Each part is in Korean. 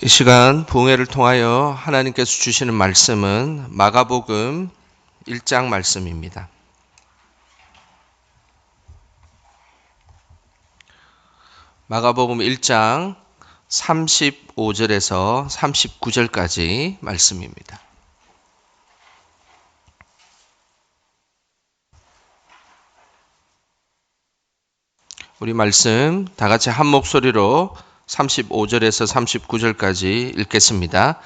이 시간 부흥회를 통하여 하나님께서 주시는 말씀은 마가복음 1장 말씀입니다. 마가복음 1장 35절에서 39절까지 말씀입니다. 우리 말씀 다 같이 한 목소리로 35절에서 39절까지 읽겠습니다.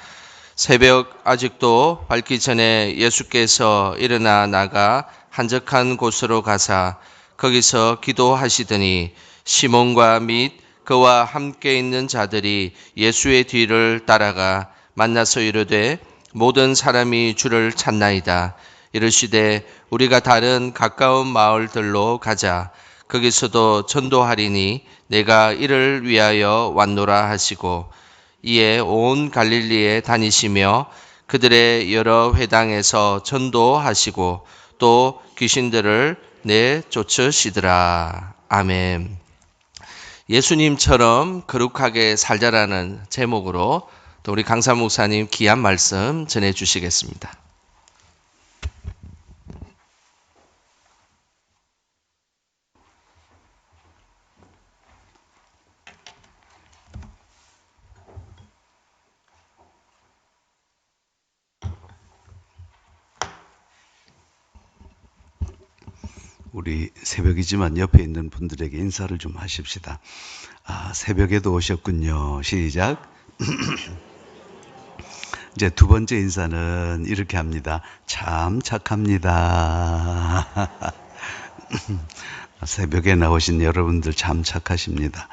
새벽 아직도 밝기 전에 예수께서 일어나 나가 한적한 곳으로 가사 거기서 기도하시더니 시몬과 및 그와 함께 있는 자들이 예수의 뒤를 따라가 만나서 이르되 모든 사람이 주를 찾나이다. 이르시되 우리가 다른 가까운 마을들로 가자. 거기서도 전도하리니 내가 이를 위하여 왔노라 하시고 이에 온 갈릴리에 다니시며 그들의 여러 회당에서 전도하시고 또 귀신들을 내쫓으시더라. 아멘. 예수님처럼 거룩하게 살자라는 제목으로 또 우리 강사 목사님 귀한 말씀 전해주시겠습니다. 우리 새벽이지만 옆에 있는 분들에게 인사를 좀 하십시다. 새벽에도 오셨군요. 시작. 이제 두 번째 인사는 이렇게 합니다. 참 착합니다. 새벽에 나오신 여러분들 참 착하십니다.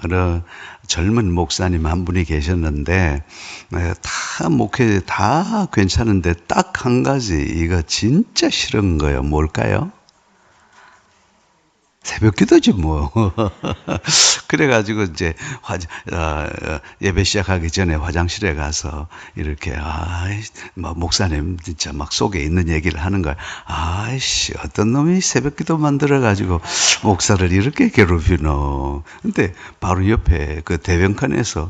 어느 젊은 목사님 한 분이 계셨는데 다 목회 다 괜찮은데 딱 한 가지 이거 진짜 싫은 거예요. 뭘까요? 새벽 기도지 뭐. 그래가지고 이제 예배 시작하기 전에 화장실에 가서 이렇게 목사님 진짜 막 속에 있는 얘기를 하는 거야. 아이씨 어떤 놈이 새벽 기도 만들어가지고 목사를 이렇게 괴롭히노. 근데 바로 옆에 그 대변칸에서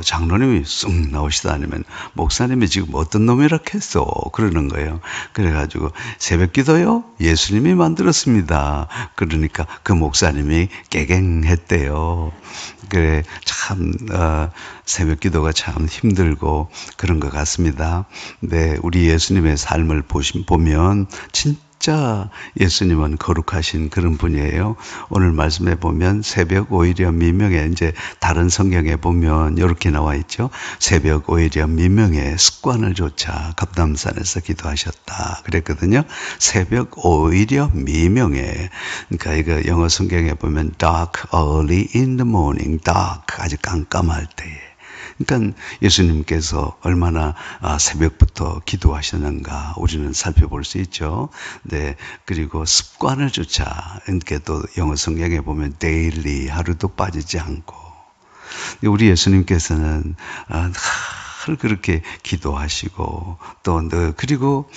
장로님이 쑥 나오시다니면 목사님이 지금 어떤 놈이라 했어 그러는 거예요. 그래가지고 새벽 기도요 예수님이 만들었습니다. 그러니까 그 목사님이 깨갱했대요. 그래 참 새벽 기도가 참 힘들고 그런 것 같습니다. 네, 우리 예수님의 삶을 보면 진짜 예수님은 거룩하신 그런 분이에요. 오늘 말씀에 보면 새벽 오히려 미명에 이제 다른 성경에 보면 이렇게 나와 있죠. 새벽 오히려 미명에 습관을 조차 감람산에서 기도하셨다 그랬거든요. 새벽 오히려 미명에 그러니까 이거 영어 성경에 보면 dark early in the morning, dark 아주 깜깜할 때에. 그러니까 예수님께서 얼마나 새벽부터 기도하셨는가 우리는 살펴볼 수 있죠. 네, 그리고 습관을 조차 이렇게 또 영어 성경에 보면 daily 하루도 빠지지 않고 우리 예수님께서는 늘 그렇게 기도하시고 또 그리고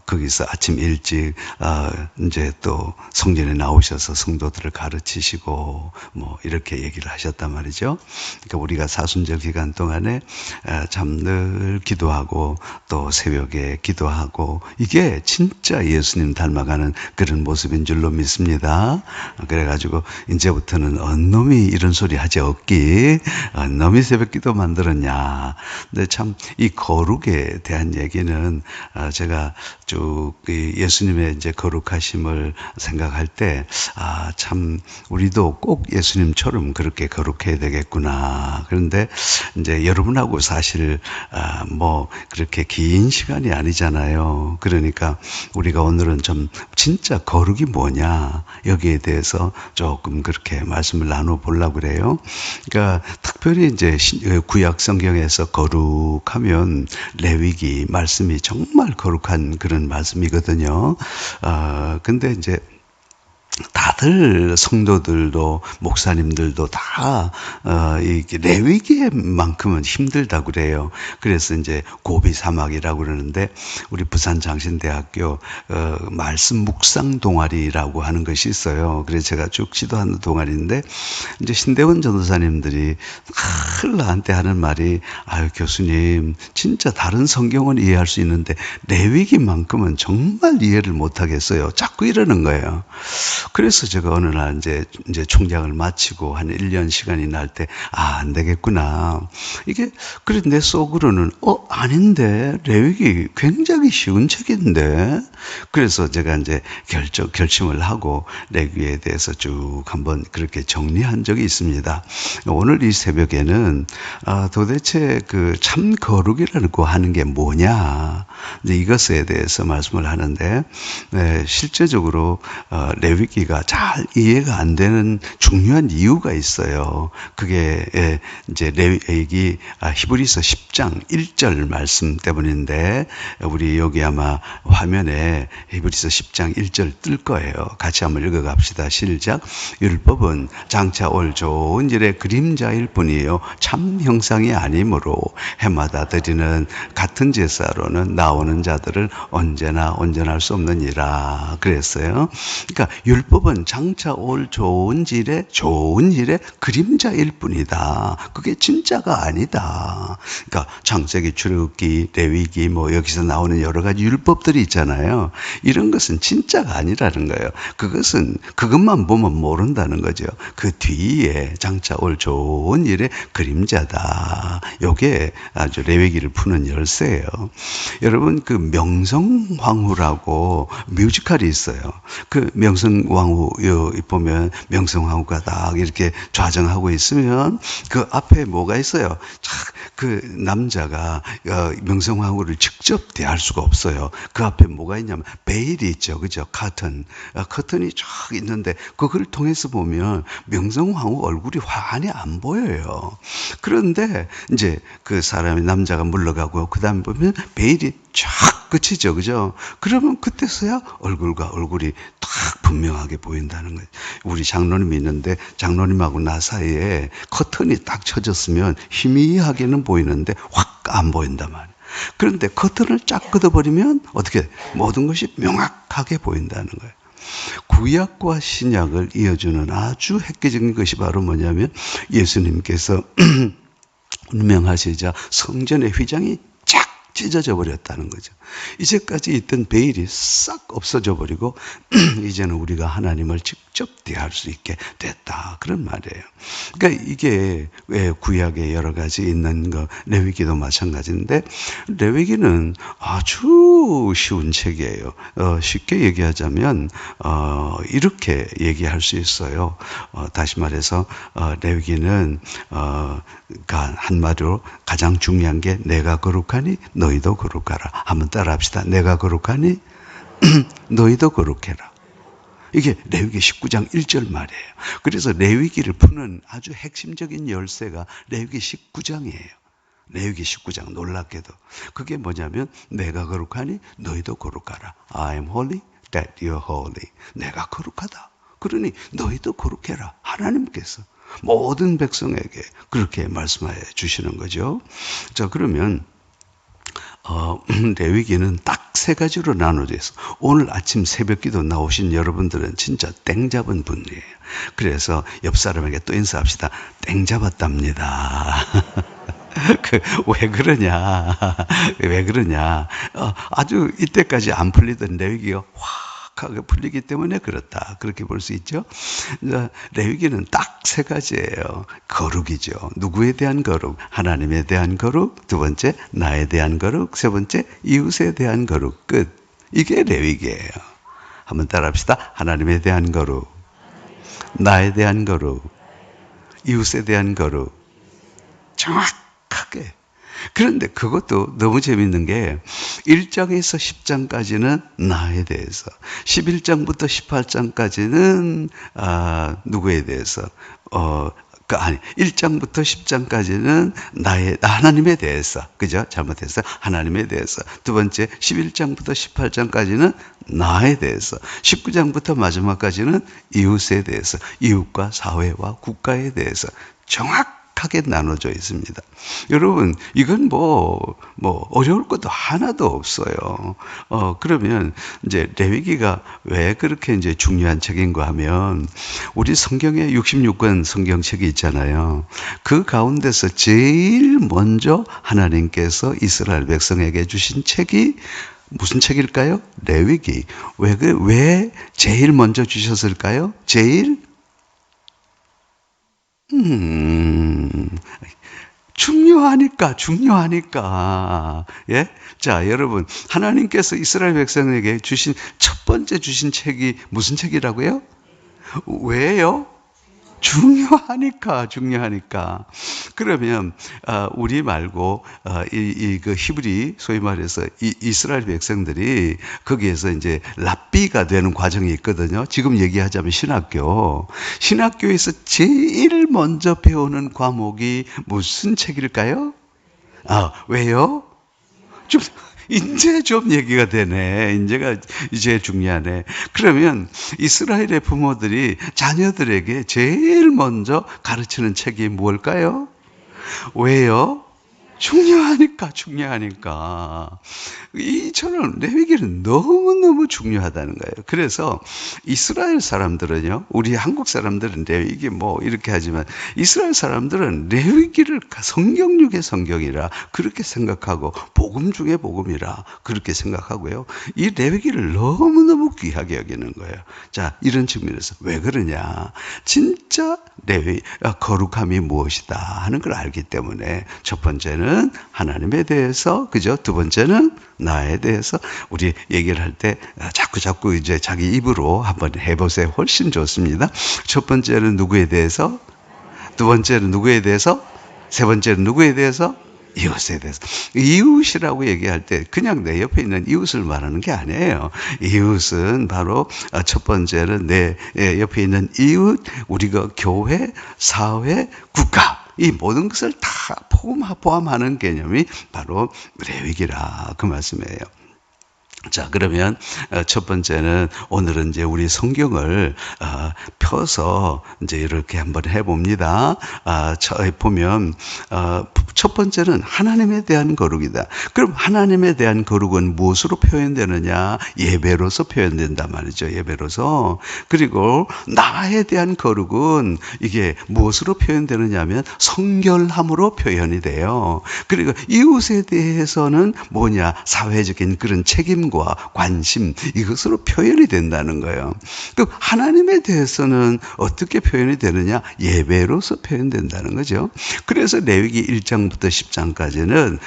거기서 아침 일찍 이제 또 성전에 나오셔서 성도들을 가르치시고 뭐 이렇게 얘기를 하셨단 말이죠. 그러니까 우리가 사순절 기간 동안에 참 늘 기도하고 또 새벽에 기도하고 이게 진짜 예수님 닮아가는 그런 모습인 줄로 믿습니다. 그래가지고 이제부터는 언놈이 이런 소리 하지 없기 언놈이 새벽 기도 만들었냐. 근데 참 이 거룩에 대한 얘기는 제가 쭉 예수님의 이제 거룩하심을 생각할 때 참 우리도 꼭 예수님처럼 그렇게 거룩해야 되겠구나. 그런데 이제 여러분하고 사실 뭐 그렇게 긴 시간이 아니잖아요. 그러니까 우리가 오늘은 좀 진짜 거룩이 뭐냐 여기에 대해서 조금 그렇게 말씀을 나눠보려고 그래요. 그러니까 특별히 이제 구약 성경에서 거룩하면 레위기 말씀이 정말 거룩한 그런 말씀이거든요. 근데 이제 다들 성도들도 목사님들도 다 이게 레위기만큼은 힘들다고 그래요. 그래서 이제 고비 사막이라고 그러는데 우리 부산 장신대학교 말씀 묵상 동아리라고 하는 것이 있어요. 그래서 제가 쭉 지도하는 동아리인데 이제 신대원 전도사님들이 늘 나한테 하는 말이 아유 교수님 진짜 다른 성경은 이해할 수 있는데 레위기만큼은 정말 이해를 못 하겠어요. 자꾸 이러는 거예요. 그래서 제가 어느 날 이제 총장을 마치고 한 1년 시간이 날 때, 안 되겠구나. 이게, 그래, 내 속으로는, 아닌데, 레위기 굉장히 쉬운 책인데. 그래서 제가 이제 결심을 하고, 레위기에 대해서 쭉 한번 그렇게 정리한 적이 있습니다. 오늘 이 새벽에는, 도대체 그 참 거룩이라고 하는 게 뭐냐. 이제 이것에 대해서 말씀을 하는데, 실제적으로, 레위기가 잘 이해가 안 되는 중요한 이유가 있어요. 그게 이제 레위기 히브리서 10장 1절 말씀 때문인데 우리 여기 아마 화면에 히브리서 10장 1절 뜰 거예요. 같이 한번 읽어갑시다. 시작. 율법은 장차 올 좋은 일의 그림자일 뿐이에요. 참 형상이 아니므로 해마다 드리는 같은 제사로는 나오는 자들을 언제나 온전할 수 없느니라 그랬어요. 그러니까 율법은 장차 올 좋은 일의 그림자일 뿐이다. 그게 진짜가 아니다. 그러니까 창세기, 출애굽기, 레위기 뭐 여기서 나오는 여러 가지 율법들이 있잖아요. 이런 것은 진짜가 아니라는 거예요. 그것만 보면 모른다는 거죠. 그 뒤에 장차 올 좋은 일의 그림자다. 요게 아주 레위기를 푸는 열쇠예요. 여러분 그 명성황후라고 뮤지컬이 있어요. 그 명성황후 보면 명성황후가 딱 이렇게 좌정하고 있으면 그 앞에 뭐가 있어요? 그 남자가 명성황후를 직접 대할 수가 없어요. 그 앞에 뭐가 있냐면 베일이 있죠, 그죠? 커튼이 쫙 있는데 그걸 통해서 보면 명성황후 얼굴이 환히 안 보여요. 그런데 이제 그 사람이 남자가 물러가고 그 다음에 보면 베일이 쫙 그치죠, 그죠? 그러면 그때서야 얼굴과 얼굴이 딱 분명하게 보인다는 거예요. 우리 장로님이 있는데 장로님하고 나 사이에 커튼이 딱 쳐졌으면 희미하게는 보이는데 확 안 보인단 말이에요. 그런데 커튼을 쫙 걷어버리면 어떻게 모든 것이 명확하게 보인다는 거예요. 구약과 신약을 이어주는 아주 획기적인 것이 바로 뭐냐면 예수님께서 운명하시자 성전의 휘장이 쫙 찢어져 버렸다는 거죠. 이제까지 있던 베일이 싹 없어져 버리고 이제는 우리가 하나님을 직접 대할 수 있게 됐다. 그런 말이에요. 그러니까 이게 왜 구약에 여러 가지 있는 거 레위기도 마찬가지인데 레위기는 아주 쉬운 책이에요. 쉽게 얘기하자면 이렇게 얘기할 수 있어요. 다시 말해서 레위기는 한마디로 가장 중요한 게 내가 거룩하니 너희도 거룩하라. 한번 따라합시다. 내가 거룩하니 너희도 거룩해라. 이게 레위기 19장 1절 말이에요. 그래서 레위기를 푸는 아주 핵심적인 열쇠가 레위기 19장이에요. 레위기 19장 놀랍게도. 그게 뭐냐면 내가 거룩하니 너희도 거룩하라. I am holy that you are holy. 내가 거룩하다. 그러니 너희도 거룩해라. 하나님께서 모든 백성에게 그렇게 말씀해 주시는 거죠. 자, 그러면 레위기는 딱 세 가지로 나눠져 있어. 오늘 아침 새벽기도 나오신 여러분들은 진짜 땡 잡은 분이에요. 그래서 옆 사람에게 또 인사합시다. 땡 잡았답니다. 왜 그러냐? 왜 그러냐? 아주 이때까지 안 풀리던 레위기가 확 하게 풀리기 때문에 그렇다. 그렇게 볼 수 있죠. 레위기는 딱 세 가지예요. 거룩이죠. 누구에 대한 거룩? 하나님에 대한 거룩. 두 번째, 나에 대한 거룩. 세 번째, 이웃에 대한 거룩. 끝. 이게 레위기예요. 한번 따라합시다. 하나님에 대한 거룩, 나에 대한 거룩, 이웃에 대한 거룩. 정확하게. 그런데 그것도 너무 재밌는 게 1장에서 10장까지는 나에 대해서, 11장부터 18장까지는 누구에 대해서, 아니, 1장부터 10장까지는 하나님에 대해서, 그죠? 잘못해서 하나님에 대해서. 두 번째, 11장부터 18장까지는 나에 대해서. 19장부터 마지막까지는 이웃에 대해서, 이웃과 사회와 국가에 대해서 정확하게 나눠져 있습니다. 여러분, 이건 어려울 것도 하나도 없어요. 그러면 이제 레위기가 왜 그렇게 이제 중요한 책인가 하면, 우리 성경에 66권 성경책이 있잖아요. 그 가운데서 제일 먼저 하나님께서 이스라엘 백성에게 주신 책이 무슨 책일까요? 레위기. 왜 제일 먼저 주셨을까요? 중요하니까. 예? 자, 여러분, 하나님께서 이스라엘 백성에게 첫 번째 주신 책이 무슨 책이라고요? 왜요? 중요하니까. 그러면, 우리 말고, 그 히브리, 소위 말해서 이스라엘 백성들이 거기에서 이제 랍비가 되는 과정이 있거든요. 지금 얘기하자면 신학교에서 제일 먼저 배우는 과목이 무슨 책일까요? 왜요? 이제 좀 얘기가 되네. 이제 중요하네. 그러면 이스라엘의 부모들이 자녀들에게 제일 먼저 가르치는 책이 뭘까요? 왜요? 중요하니까. 저는 레위기는 너무너무 중요하다는 거예요. 그래서 이스라엘 사람들은요, 우리 한국 사람들은 레위기 이렇게 하지만, 이스라엘 사람들은 레위기를 성경 중의 성경이라 그렇게 생각하고, 복음 중의 복음이라 그렇게 생각하고요. 이 레위기를 너무너무 귀하게 여기는 거예요. 자, 이런 측면에서 왜 그러냐. 진짜 거룩함이 무엇이다 하는 걸 알기 때문에, 첫 번째는 하나님에 대해서, 그죠? 두 번째는 나에 대해서 우리 얘기를 할 때 자꾸 이제 자기 입으로 한번 해보세요. 훨씬 좋습니다. 첫 번째는 누구에 대해서? 두 번째는 누구에 대해서? 세 번째는 누구에 대해서? 이웃에 대해서. 이웃이라고 얘기할 때 그냥 내 옆에 있는 이웃을 말하는 게 아니에요. 이웃은 바로 첫 번째는 내 옆에 있는 이웃, 우리가 교회, 사회, 국가, 이 모든 것을 다 포함하는 개념이 바로 레위기라, 그 말씀이에요. 자, 그러면 첫 번째는 오늘은 이제 우리 성경을 펴서 이제 이렇게 한번 해봅니다. 보면 첫 번째는 하나님에 대한 거룩이다. 그럼 하나님에 대한 거룩은 무엇으로 표현되느냐? 예배로서 표현된단 말이죠. 예배로서. 그리고 나에 대한 거룩은 이게 무엇으로 표현되느냐면 성결함으로 표현이 돼요. 그리고 이웃에 대해서는 뭐냐? 사회적인 그런 책임과 관심, 이것으로 표현이 된다는 거예요. 그 하나님에 대해서는 어떻게 표현이 되느냐? 예배로서 표현된다는 거죠. 그래서 레위기 1장부터 10장까지는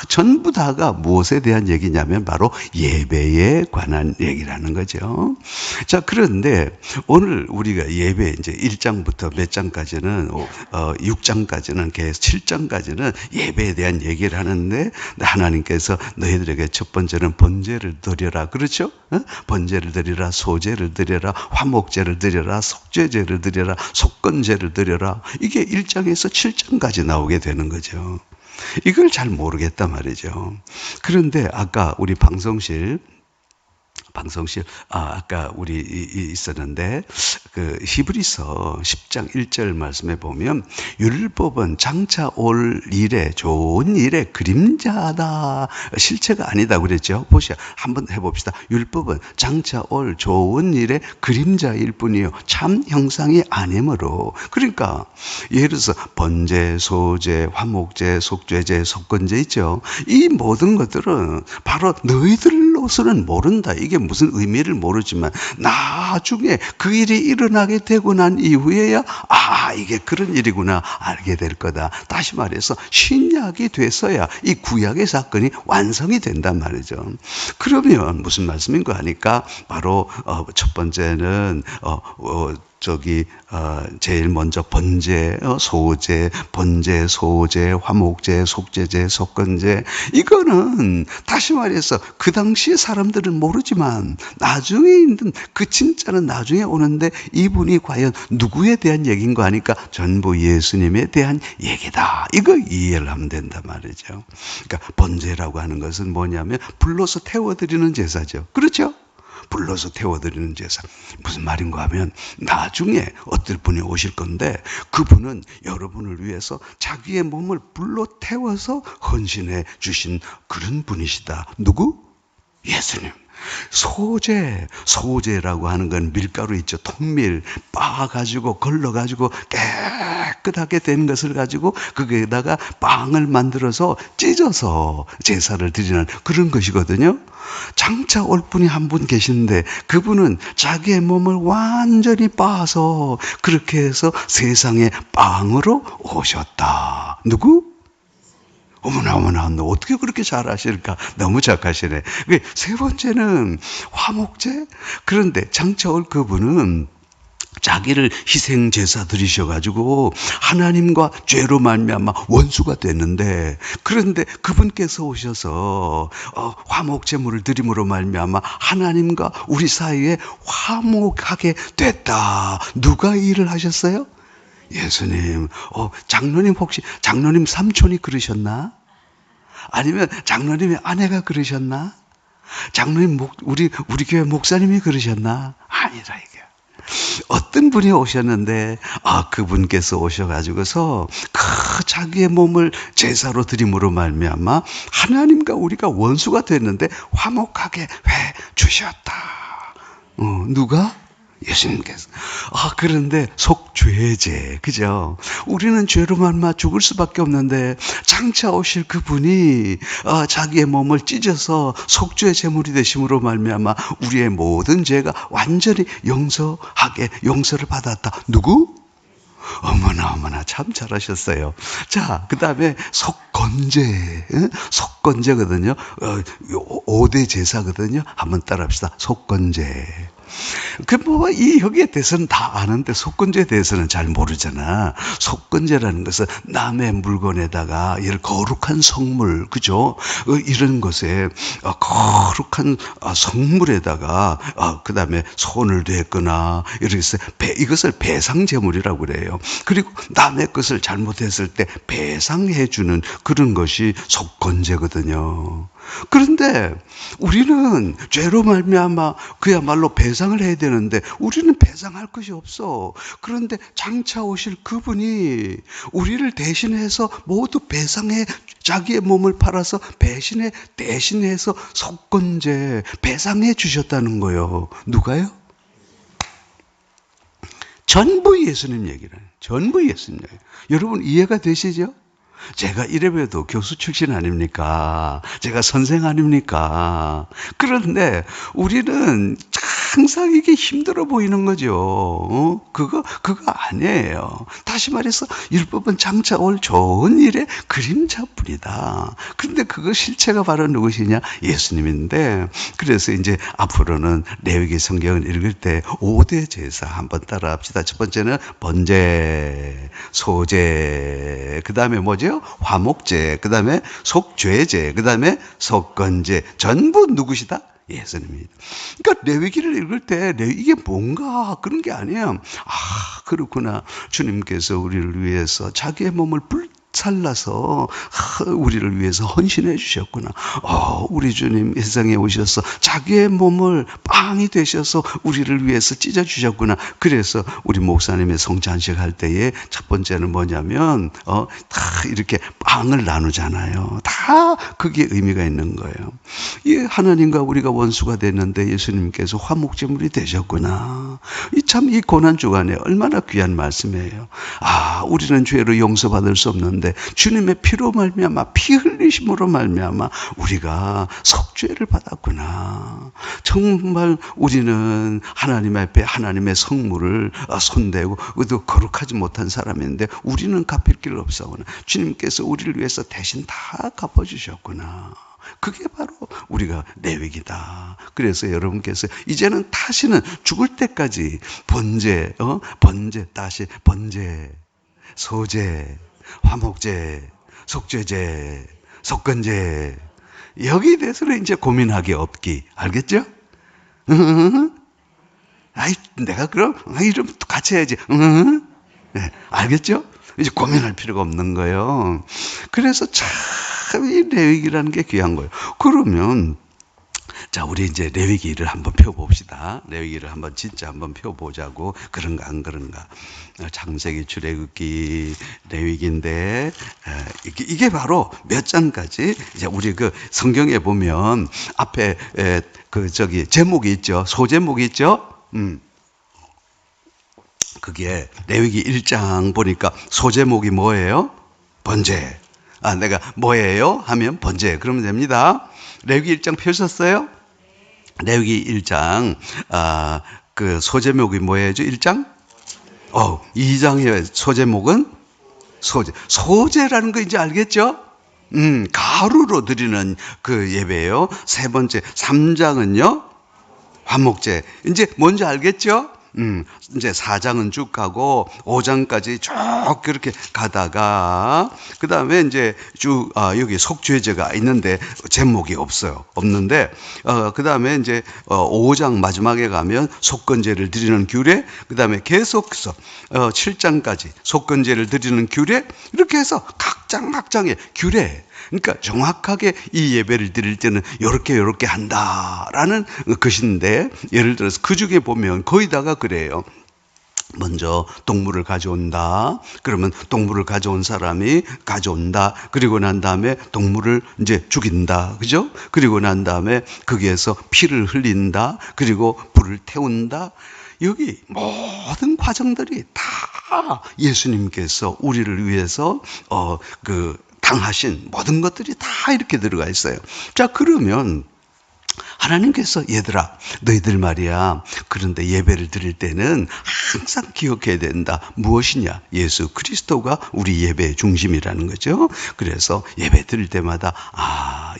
전부 다가 무엇에 대한 얘기냐면 바로 예배에 관한 얘기라는 거죠. 자, 그런데 오늘 우리가 예배 이제 1장부터 몇 장까지는 6장까지는 계속 7장까지는 예배에 대한 얘기를 하는데, 하나님께서 너희들에게 첫 번째는 번제를 드려라. 그렇죠? 번제를 드리라, 소제를 드려라, 화목제를 드려라, 속죄제를 드려라, 속건제를 드려라. 이게 1장에서 7장까지 나오게 되는 거죠. 이걸 잘 모르겠단 말이죠. 그런데 아까 우리 방송실 아까 우리 있었는데, 그 히브리서 10장 1절 말씀에 보면, 율법은 장차 올 일에, 좋은 일의 그림자다, 실체가 아니다 그랬죠. 한번 해봅시다. 율법은 장차 올 좋은 일의 그림자일 뿐이요, 참 형상이 아니므로. 그러니까 예를 들어서 번제, 소제, 화목제, 속죄제, 속건제 있죠. 이 모든 것들은 바로 너희들로서는 모른다. 이게 무슨 의미를 모르지만 나중에 그 일이 일어나게 되고 난 이후에야 이게 그런 일이구나 알게 될 거다. 다시 말해서 신약이 돼서야 이 구약의 사건이 완성이 된단 말이죠. 그러면 무슨 말씀인가 하니까 바로 첫 번째는 제일 먼저 번제, 소제, 화목제, 속죄제, 속건제. 이거는 다시 말해서 그 당시에 사람들은 모르지만 나중에 있는 그 진짜는 나중에 오는데 이분이 과연 누구에 대한 얘기인 거 아니까 전부 예수님에 대한 얘기다. 이거 이해를 하면 된단 말이죠. 그러니까 번제라고 하는 것은 뭐냐면 불러서 태워드리는 제사죠. 그렇죠? 불러서 태워드리는 제사. 무슨 말인가 하면 나중에 어떤 분이 오실 건데 그분은 여러분을 위해서 자기의 몸을 불러 태워서 헌신해 주신 그런 분이시다. 누구? 예수님. 소제라고 하는 건 밀가루 있죠. 통밀 빻아가지고 걸러가지고 깨끗하게 된 것을 가지고 거기에다가 빵을 만들어서 찢어서 제사를 드리는 그런 것이거든요. 장차 올 분이 한 분 계시는데 그분은 자기의 몸을 완전히 빻아서 그렇게 해서 세상에 빵으로 오셨다. 누구? 어머나, 너 어떻게 그렇게 잘하실까? 너무 착하시네. 세 번째는 화목제? 그런데 장차 올 그분은 자기를 희생 제사 드리셔가지고 하나님과 죄로 말미암아 원수가 됐는데 그런데 그분께서 오셔서 화목제물을 드림으로 말미암아 하나님과 우리 사이에 화목하게 됐다. 누가 이 일을 하셨어요? 예수님. 장로님 혹시 장로님 삼촌이 그러셨나? 아니면 장로님의 아내가 그러셨나? 장로님 우리 교회 목사님이 그러셨나? 아니라 이게. 어떤 분이 오셨는데 그분께서 오셔가지고서 자기의 몸을 제사로 드림으로 말미암아 하나님과 우리가 원수가 됐는데 화목하게 해 주셨다. 누가? 예수님께서. 그런데 속죄제, 그죠? 우리는 죄로 말미암아 죽을 수밖에 없는데 장차 오실 그분이 자기의 몸을 찢어서 속죄 제물이 되심으로 말미암아 우리의 모든 죄가 완전히 용서를 받았다. 누구? 어머나 참 잘하셨어요. 자, 그 다음에 속건제. 속건제거든요. 5대 제사거든요. 한번 따라합시다. 속건제. 여기에 대해서는 다 아는데 속건제에 대해서는 잘 모르잖아. 속건제라는 것은 남의 물건에다가 거룩한 성물, 그죠? 이런 것에 거룩한 성물에다가 그 다음에 손을 댔거나 이렇게 해서 이것을 배상제물이라고 그래요. 그리고 남의 것을 잘못했을 때 배상해주는 그런 것이 속건제거든요. 그런데 우리는 죄로 말미암아 그야말로 배상을 해야 되는데 우리는 배상할 것이 없어. 그런데 장차 오실 그분이 우리를 대신해서 모두 배상해 자기의 몸을 팔아서 대신해서 속건제 배상해 주셨다는 거예요. 누가요? 전부 예수님 얘기를 해요. 전부 예수님 얘기. 여러분 이해가 되시죠? 제가 이래봬도 교수 출신 아닙니까? 제가 선생 아닙니까? 그런데 우리는 항상 이게 힘들어 보이는 거죠. 그거 아니에요. 다시 말해서 율법은 장차 올 좋은 일의 그림자뿐이다. 그런데 그거 실체가 바로 누구시냐? 예수님인데 그래서 이제 앞으로는 레위기 성경을 읽을 때 5대 제사 한번 따라 합시다. 첫 번째는 번제, 소제, 그 다음에 뭐죠? 화목제, 그 다음에 속죄제, 그 다음에 속건제. 전부 누구시다? 예수님입니다. 그러니까 레위기를 읽을 때 이게 뭔가 그런 게 아니에요. 그렇구나. 주님께서 우리를 위해서 자기의 몸을 살라서 우리를 위해서 헌신해 주셨구나. 우리 주님 이 세상에 오셔서 자기의 몸을 빵이 되셔서 우리를 위해서 찢어 주셨구나. 그래서 우리 목사님의 성찬식 할 때에 첫 번째는 뭐냐면 다 이렇게 빵을 나누잖아요. 다 그게 의미가 있는 거예요. 하나님과 우리가 원수가 됐는데 예수님께서 화목제물이 되셨구나. 참 이 고난 주간에 얼마나 귀한 말씀이에요. 우리는 죄로 용서받을 수 없는데 주님의 피로 말미암아 피 흘리심으로 말미암아 우리가 속죄를 받았구나. 정말 우리는 하나님 앞에 하나님의 성물을 손대고 거룩하지 못한 사람인데 우리는 갚을 길 없사오나 주님께서 우리를 위해서 대신 다 갚아주셨구나. 그게 바로 우리가 레위기다. 그래서 여러분께서 이제는 다시는 죽을 때까지 번제, 다시 번제, 소제, 화목제, 속죄제, 속건제, 여기에 대해서는 이제 고민하기 없기. 알겠죠? 아이, 내가 그럼, 이름 같이 해야지. 네, 알겠죠? 이제 고민할 필요가 없는 거예요. 그래서 참 이 레위기라는 게 귀한 거예요. 그러면 자, 우리 이제 레위기를 한번 펴봅시다. 레위기를 한번 진짜 한번 펴보자고. 그런가 안 그런가. 창세기, 출애굽기, 레위기인데 이게 바로 몇 장까지 이제 우리 그 성경에 보면 앞에 제목이 있죠. 소제목이 있죠. 그게 레위기 1장 보니까 소제목이 뭐예요? 번제. 내가 뭐예요? 하면 번제. 그러면 됩니다. 레위기 1장 펴셨어요? 레위기 1장, 그 소제목이 뭐예요? 1장? 2장의 소제목은 소제. 소제라는 거 이제 알겠죠? 가루로 드리는 그 예배예요. 세 번째, 3장은요? 화목제. 이제 뭔지 알겠죠? 이제 4장은 쭉 가고 5장까지 쭉 그렇게 가다가 그 다음에 이제 쭉 여기 속죄제가 있는데 제목이 없는데 그 다음에 이제 5장 마지막에 가면 속건제를 드리는 규례, 그 다음에 계속해서 7장까지 속건제를 드리는 규례, 이렇게 해서 각장의 규례. 그러니까 정확하게 이 예배를 드릴 때는 요렇게 한다라는 것인데, 예를 들어서 그 중에 보면 거의 다가 그래요. 먼저 동물을 가져온다. 그러면 동물을 가져온 사람이 가져온다. 그리고 난 다음에 동물을 이제 죽인다. 그죠? 그리고 난 다음에 거기에서 피를 흘린다. 그리고 불을 태운다. 여기 모든 과정들이 다 예수님께서 우리를 위해서 당하신 모든 것들이 다 이렇게 들어가 있어요. 자, 그러면 하나님께서 얘들아, 너희들 말이야. 그런데 예배를 드릴 때는 항상 기억해야 된다. 무엇이냐? 예수 그리스도가 우리 예배의 중심이라는 거죠. 그래서 예배 드릴 때마다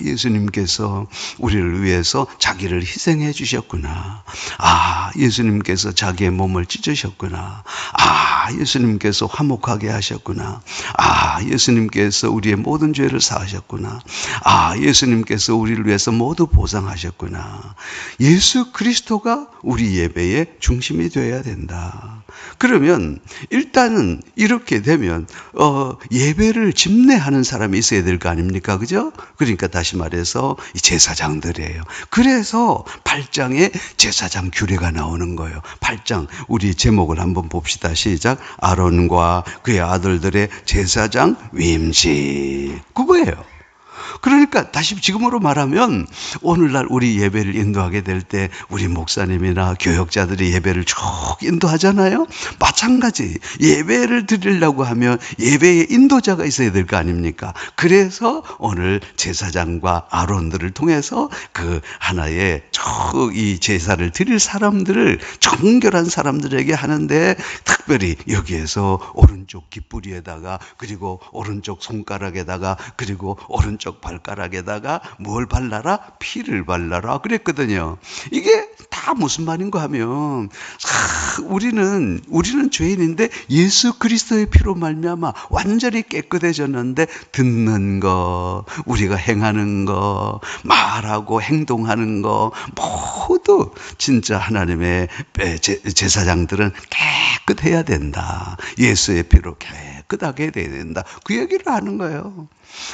예수님께서 우리를 위해서 자기를 희생해 주셨구나. 예수님께서 자기의 몸을 찢으셨구나. 예수님께서 화목하게 하셨구나. 예수님께서 우리의 모든 죄를 사하셨구나. 예수님께서 우리를 위해서 모두 보상하셨구나. 예수 그리스도가 우리 예배의 중심이 되어야 된다. 그러면 일단은 이렇게 되면 예배를 집례하는 사람이 있어야 될 거 아닙니까? 그죠? 그러니까 다시 말해서 이 제사장들이에요. 그래서 8장에 제사장 규례가 나오는 거예요. 8장 우리 제목을 한번 봅시다. 시작. 아론과 그의 아들들의 제사장 위임식. 그거예요. 그러니까 다시 지금으로 말하면 오늘날 우리 예배를 인도하게 될 때 우리 목사님이나 교역자들이 예배를 쭉 인도하잖아요. 마찬가지 예배를 드리려고 하면 예배의 인도자가 있어야 될 거 아닙니까? 그래서 오늘 제사장과 아론들을 통해서 그 하나의 이 제사를 드릴 사람들을 정결한 사람들에게 하는데, 특별히 여기에서 오른쪽 깃뿌리에다가, 그리고 오른쪽 손가락에다가, 그리고 오른쪽 발가락에다가 뭘 발라라? 피를 발라라 그랬거든요. 이게 다 무슨 말인가 하면 우리는 죄인인데 예수 그리스도의 피로 말미암아 완전히 깨끗해졌는데, 듣는 거, 우리가 행하는 거, 말하고 행동하는 거 모두 진짜 하나님의 제사장들은 깨끗해야 된다. 예수의 피로 깨끗하게 돼야 된다. 그 얘기를 하는 거예요.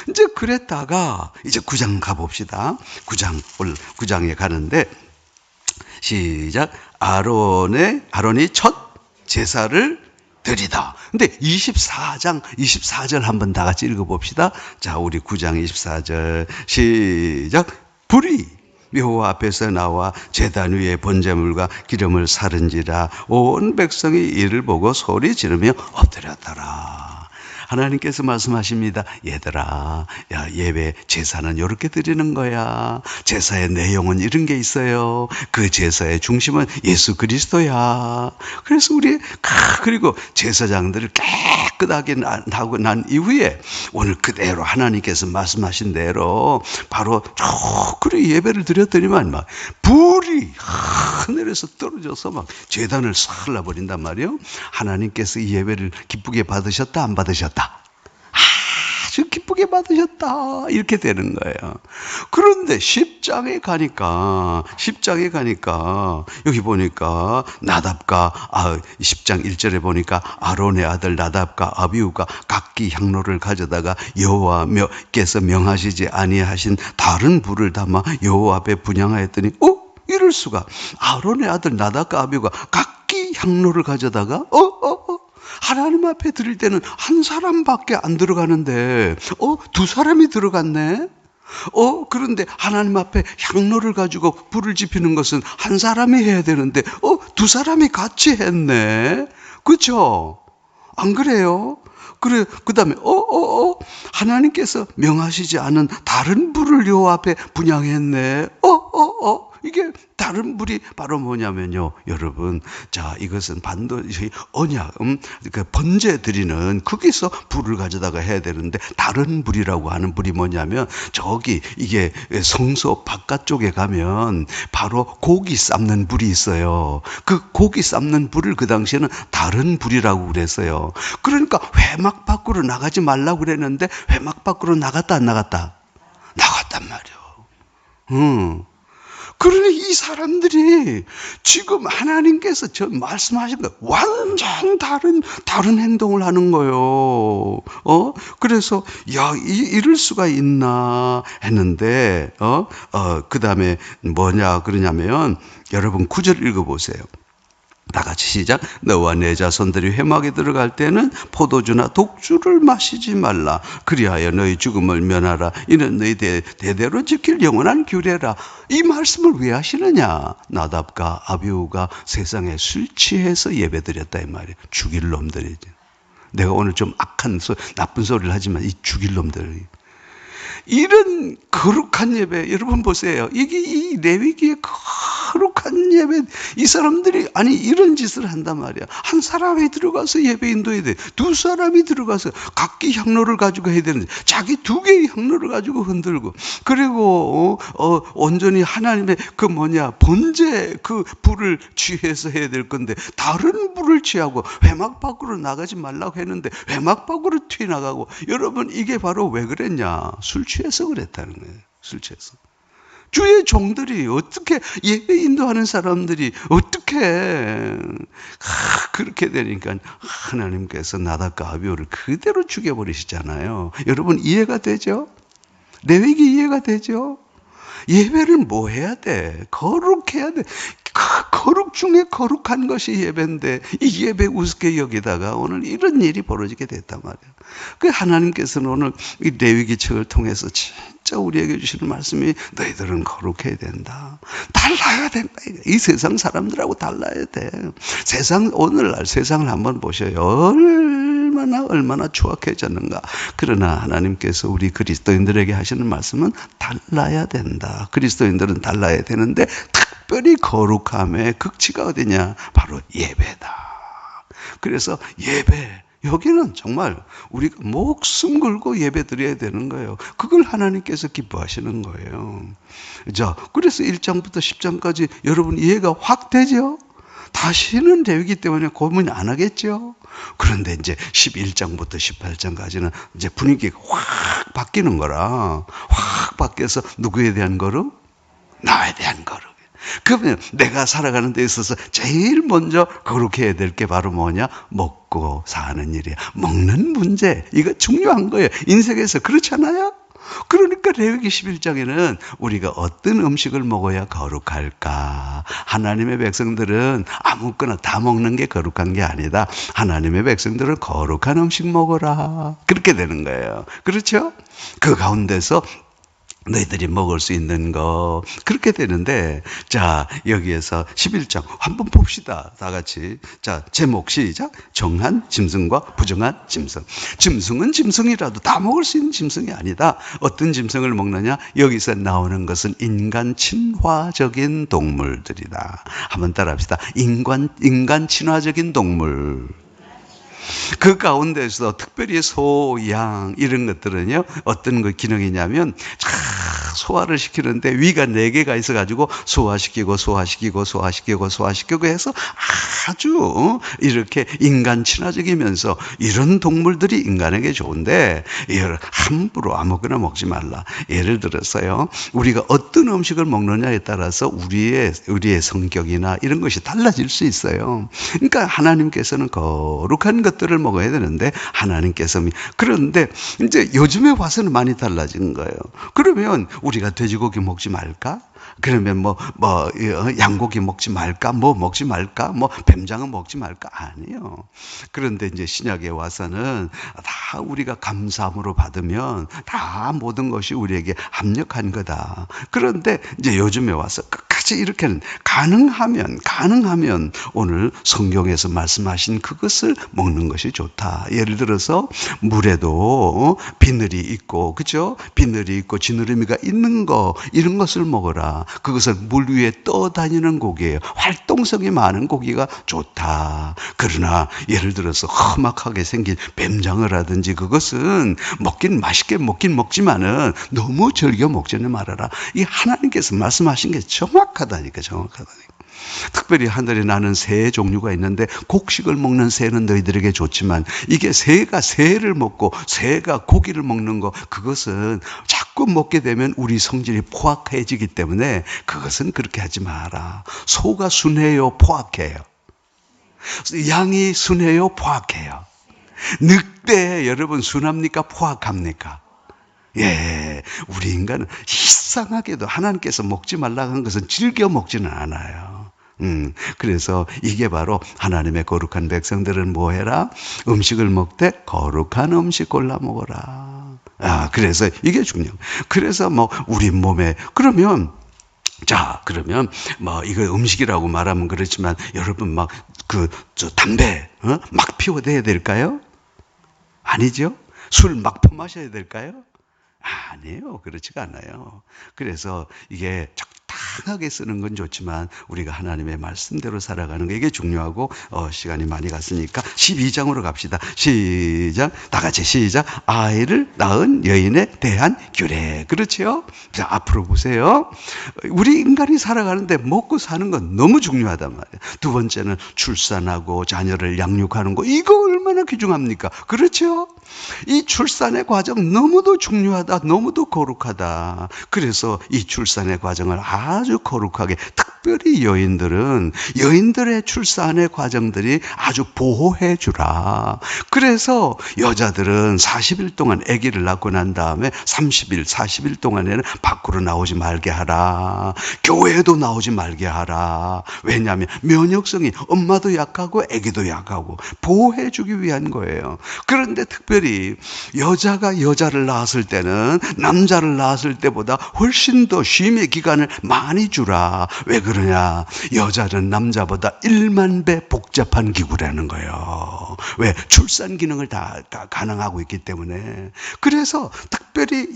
이제 그랬다가 이제 9장 가봅시다. 9장에 가는데 시작. 아론이 첫 제사를 드리다. 근데 24절 한번 다 같이 읽어봅시다. 자, 우리 9장 24절 시작. 불이 여호와 앞에서 나와 제단 위에 번제물과 기름을 사른지라 온 백성이 이를 보고 소리 지르며 엎드렸더라. 하나님께서 말씀하십니다. 얘들아, 예배 제사는 이렇게 드리는 거야. 제사의 내용은 이런 게 있어요. 그 제사의 중심은 예수 그리스도야. 그래서 그리고 제사장들을 하고 난 이후에 오늘 그대로 하나님께서 말씀하신 대로 바로 그래 예배를 드렸더니만 막 불이 하늘에서 떨어져서 막 제단을 싹 흘러버린단 말이에요. 하나님께서 이 예배를 기쁘게 받으셨다, 안 받으셨다? 아주 기쁘게 받으셨다, 이렇게 되는 거예요. 그런데 10장에 가니까 여기 보니까 나답과 10장 1절에 보니까 아론의 아들 나답과 아비후가 각기 향로를 가져다가 여호와께서 명하시지 아니하신 다른 불을 담아 여호와 앞에 분향하였더니 이럴 수가. 아론의 아들 나답과 아비후가 각기 향로를 가져다가 하나님 앞에 드릴 때는 한 사람밖에 안 들어가는데 두 사람이 들어갔네. 그런데 하나님 앞에 향로를 가지고 불을 지피는 것은 한 사람이 해야 되는데 두 사람이 같이 했네. 그렇죠? 안 그래요? 그래, 그 다음에 하나님께서 명하시지 않은 다른 불을 여호와 앞에 분향했네. 이게 다른 불이 바로 뭐냐면요, 여러분. 자, 이것은 반드시 언약, 그 번제 드리는 거기서 불을 가져다가 해야 되는데, 다른 불이라고 하는 불이 뭐냐면, 저기 이게 성소 바깥쪽에 가면 바로 고기 삶는 불이 있어요. 그 고기 삶는 불을 그 당시에는 다른 불이라고 그랬어요. 그러니까 회막 밖으로 나가지 말라고 그랬는데, 회막 밖으로 나갔다 안 나갔다? 나갔단 말이에요. 그러니 이 사람들이 지금 하나님께서 저 말씀하신 거 완전 다른 행동을 하는 거예요. 그래서 이럴 수가 있나 했는데 그 다음에 뭐냐 그러냐면 여러분 9절 읽어보세요. 다 같이 시작. 너와 내 자손들이 회막에 들어갈 때는 포도주나 독주를 마시지 말라. 그리하여 너희 죽음을 면하라. 이는 너희 대대로 지킬 영원한 규례라. 이 말씀을 왜 하시느냐? 나답과 아비후가 세상에 술 취해서 예배드렸다 이 말이에요. 죽일 놈들이지. 내가 오늘 좀 나쁜 소리를 하지만 이 죽일 놈들이. 이런 거룩한 예배, 여러분 보세요. 이게 이 레위기의 거룩한 예배, 이 사람들이 이런 짓을 한단 말이야. 한 사람이 들어가서 예배 인도해야 돼. 두 사람이 들어가서 각기 향로를 가지고 해야 되는데 자기 두 개의 향로를 가지고 흔들고, 그리고 온전히 하나님의 번제 그 불을 취해서 해야 될 건데 다른 불을 취하고 회막 밖으로 나가지 말라고 했는데 회막 밖으로 튀어나가고. 여러분 이게 바로 왜 그랬냐? 술 취해서 그랬다는 거예요. 술 취해서. 주의 종들이 어떻게, 예배 인도하는 사람들이 어떻게 그렇게 되니까 하나님께서 나답과 아비후를 그대로 죽여버리시잖아요. 여러분 이해가 되죠? 레위기 이해가 되죠? 예배를 뭐 해야 돼? 거룩해야 돼. 거룩 중에 거룩한 것이 예배인데 이 예배 우습게 여기다가 오늘 이런 일이 벌어지게 됐단 말이에요. 그 하나님께서는 오늘 이 레위기책을 통해서 진짜 우리에게 주시는 말씀이 너희들은 거룩해야 된다. 달라야 된다. 이 세상 사람들하고 달라야 돼. 오늘날 세상을 한번 보셔요. 얼마나 추악해졌는가. 그러나 하나님께서 우리 그리스도인들에게 하시는 말씀은 달라야 된다. 그리스도인들은 달라야 되는데 특별히 거룩함의 극치가 어디냐? 바로 예배다. 그래서 예배, 여기는 정말 우리가 목숨 걸고 예배 드려야 되는 거예요. 그걸 하나님께서 기뻐하시는 거예요. 자, 그래서 1장부터 10장까지 여러분 이해가 확 되죠? 다시는 레위기 때문에 고민 안 하겠죠? 그런데 이제 11장부터 18장까지는 이제 분위기가 확 바뀌는 거라. 확 바뀌어서 누구에 대한 거룩? 나에 대한 거룩. 그러면 내가 살아가는 데 있어서 제일 먼저 거룩해야 될 게 바로 뭐냐? 먹고 사는 일이야. 먹는 문제. 이거 중요한 거예요. 인생에서. 그렇잖아요? 그러니까 레위기 11장에는 우리가 어떤 음식을 먹어야 거룩할까? 하나님의 백성들은 아무거나 다 먹는 게 거룩한 게 아니다. 하나님의 백성들은 거룩한 음식 먹어라. 그렇게 되는 거예요. 그렇죠? 그 가운데서 너희들이 먹을 수 있는 거, 그렇게 되는데, 자, 여기에서 11장 한번 봅시다. 다 같이. 자, 제목 시작. 정한 짐승과 부정한 짐승. 짐승은 짐승이라도 다 먹을 수 있는 짐승이 아니다. 어떤 짐승을 먹느냐? 여기서 나오는 것은 인간 친화적인 동물들이다. 한번 따라합시다. 인간 친화적인 동물. 그 가운데서 특별히 소, 양 이런 것들은요 어떤 그 기능이냐면 소화를 시키는데 위가 4개가 있어가지고 소화시키고 해서 아주 이렇게 인간 친화적이면서 이런 동물들이 인간에게 좋은데 이걸 함부로 아무거나 먹지 말라. 예를 들어서요 우리가 어떤 음식을 먹느냐에 따라서 우리의 성격이나 이런 것이 달라질 수 있어요. 그러니까 하나님께서는 거룩한 것들을 먹어야 되는데 그런데 이제 요즘에 와서는 많이 달라진 거예요. 그러면 우리가 돼지고기 먹지 말까? 그러면 양고기 먹지 말까? 먹지 말까? 뱀장어 먹지 말까? 아니에요. 그런데 이제 신약에 와서는 다 우리가 감사함으로 받으면 다 모든 것이 우리에게 합력한 거다. 그런데 이제 요즘에 와서 끝까지 이렇게는 가능하면 오늘 성경에서 말씀하신 그것을 먹는 것이 좋다. 예를 들어서 물에도 비늘이 있고, 그죠? 비늘이 있고 지느러미가 있는 거, 이런 것을 먹어라. 그것은 물 위에 떠다니는 고기예요. 활동성이 많은 고기가 좋다. 그러나 예를 들어서 험악하게 생긴 뱀장어라든지 그것은 맛있게 먹긴 먹지만은 너무 즐겨 먹지는 말아라. 이 하나님께서 말씀하신 게 정확하다니까. 특별히 하늘에 나는 새의 종류가 있는데 곡식을 먹는 새는 너희들에게 좋지만 이게 새를 먹고 새가 고기를 먹는 거, 그것은 자꾸 먹게 되면 우리 성질이 포악해지기 때문에 그것은 그렇게 하지 마라. 소가 순해요, 포악해요? 양이 순해요, 포악해요? 늑대 여러분 순합니까, 포악합니까? 예, 우리 인간은 이상하게도 하나님께서 먹지 말라고 한 것은 즐겨 먹지는 않아요. 그래서 이게 바로 하나님의 거룩한 백성들은 뭐 해라? 음식을 먹되 거룩한 음식 골라 먹어라. 그래서 이게 중요해요. 그래서 우리 몸에, 그러면 이거 음식이라고 말하면 그렇지만 여러분 담배, 막 피워대야 될까요? 아니죠? 술 막 퍼마셔야 될까요? 아니에요. 그렇지가 않아요. 그래서 이게 적당하게 쓰는 건 좋지만 우리가 하나님의 말씀대로 살아가는 게 이게 중요하고, 시간이 많이 갔으니까 12장으로 갑시다. 시작. 다 같이 시작. 아이를 낳은 여인에 대한 규례. 그렇죠? 자, 앞으로 보세요. 우리 인간이 살아가는데 먹고 사는 건 너무 중요하단 말이에요. 두 번째는 출산하고 자녀를 양육하는 거, 이거 얼마나 귀중합니까? 그렇죠? 이 출산의 과정 너무도 중요하다, 너무도 거룩하다. 그래서 이 출산의 과정을 아주 거룩하게, 특별히 여인들의 출산의 과정들이 아주 보호해 주라. 그래서 여자들은 40일 동안 아기를 낳고 난 다음에 30일, 40일 동안에는 밖으로 나오지 말게 하라. 교회에도 나오지 말게 하라. 왜냐하면 면역성이, 엄마도 약하고 아기도 약하고 보호해 주기 위한 거예요. 그런데 특별히 여자가 여자를 낳았을 때는 남자를 낳았을 때보다 훨씬 더 쉼의 기간을 많이 주라. 왜 그러냐? 여자는 남자보다 1만 배 복잡한 기구라는 거예요. 왜? 출산 기능을 다 가능하고 있기 때문에. 그래서 특별히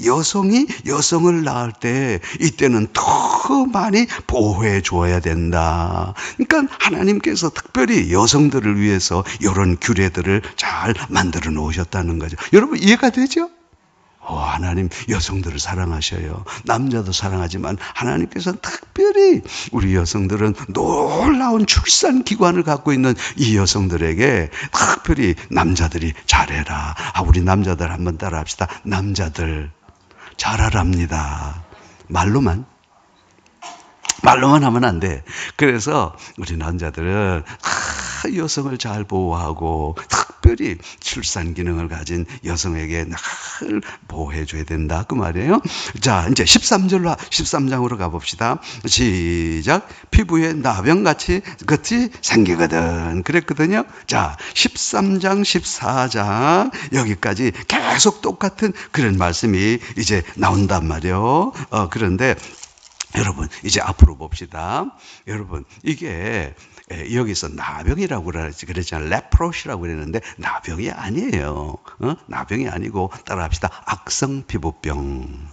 여성을 낳을 때 이때는 더 많이 보호해 줘야 된다. 그러니까 하나님께서 특별히 여성들을 위해서 이런 규례들을 잘 만들어 놓으셨다는 거죠. 여러분 이해가 되죠? 하나님 여성들을 사랑하셔요. 남자도 사랑하지만 하나님께서는 특별히 우리 여성들은 놀라운 출산 기관을 갖고 있는 이 여성들에게 특별히 남자들이 잘해라. 우리 남자들 한번 따라 합시다. 남자들 잘하랍니다. 말로만 하면 안 돼. 그래서 우리 남자들은 여성을 잘 보호하고 특별히 출산 기능을 가진 여성에게 늘 보호해 줘야 된다, 그 말이에요. 자, 이제 13장으로 가봅시다. 시작. 피부에 나병같이 생기거든. 그랬거든요. 자, 13장 14장 여기까지 계속 똑같은 그런 말씀이 이제 나온단 말이에요. 그런데 여러분 이제 앞으로 봅시다. 여러분 이게 여기서 나병이라고 그랬잖아요. 레프로시라고 그랬는데 나병이 아니에요. 나병이 아니고 따라합시다. 악성피부병.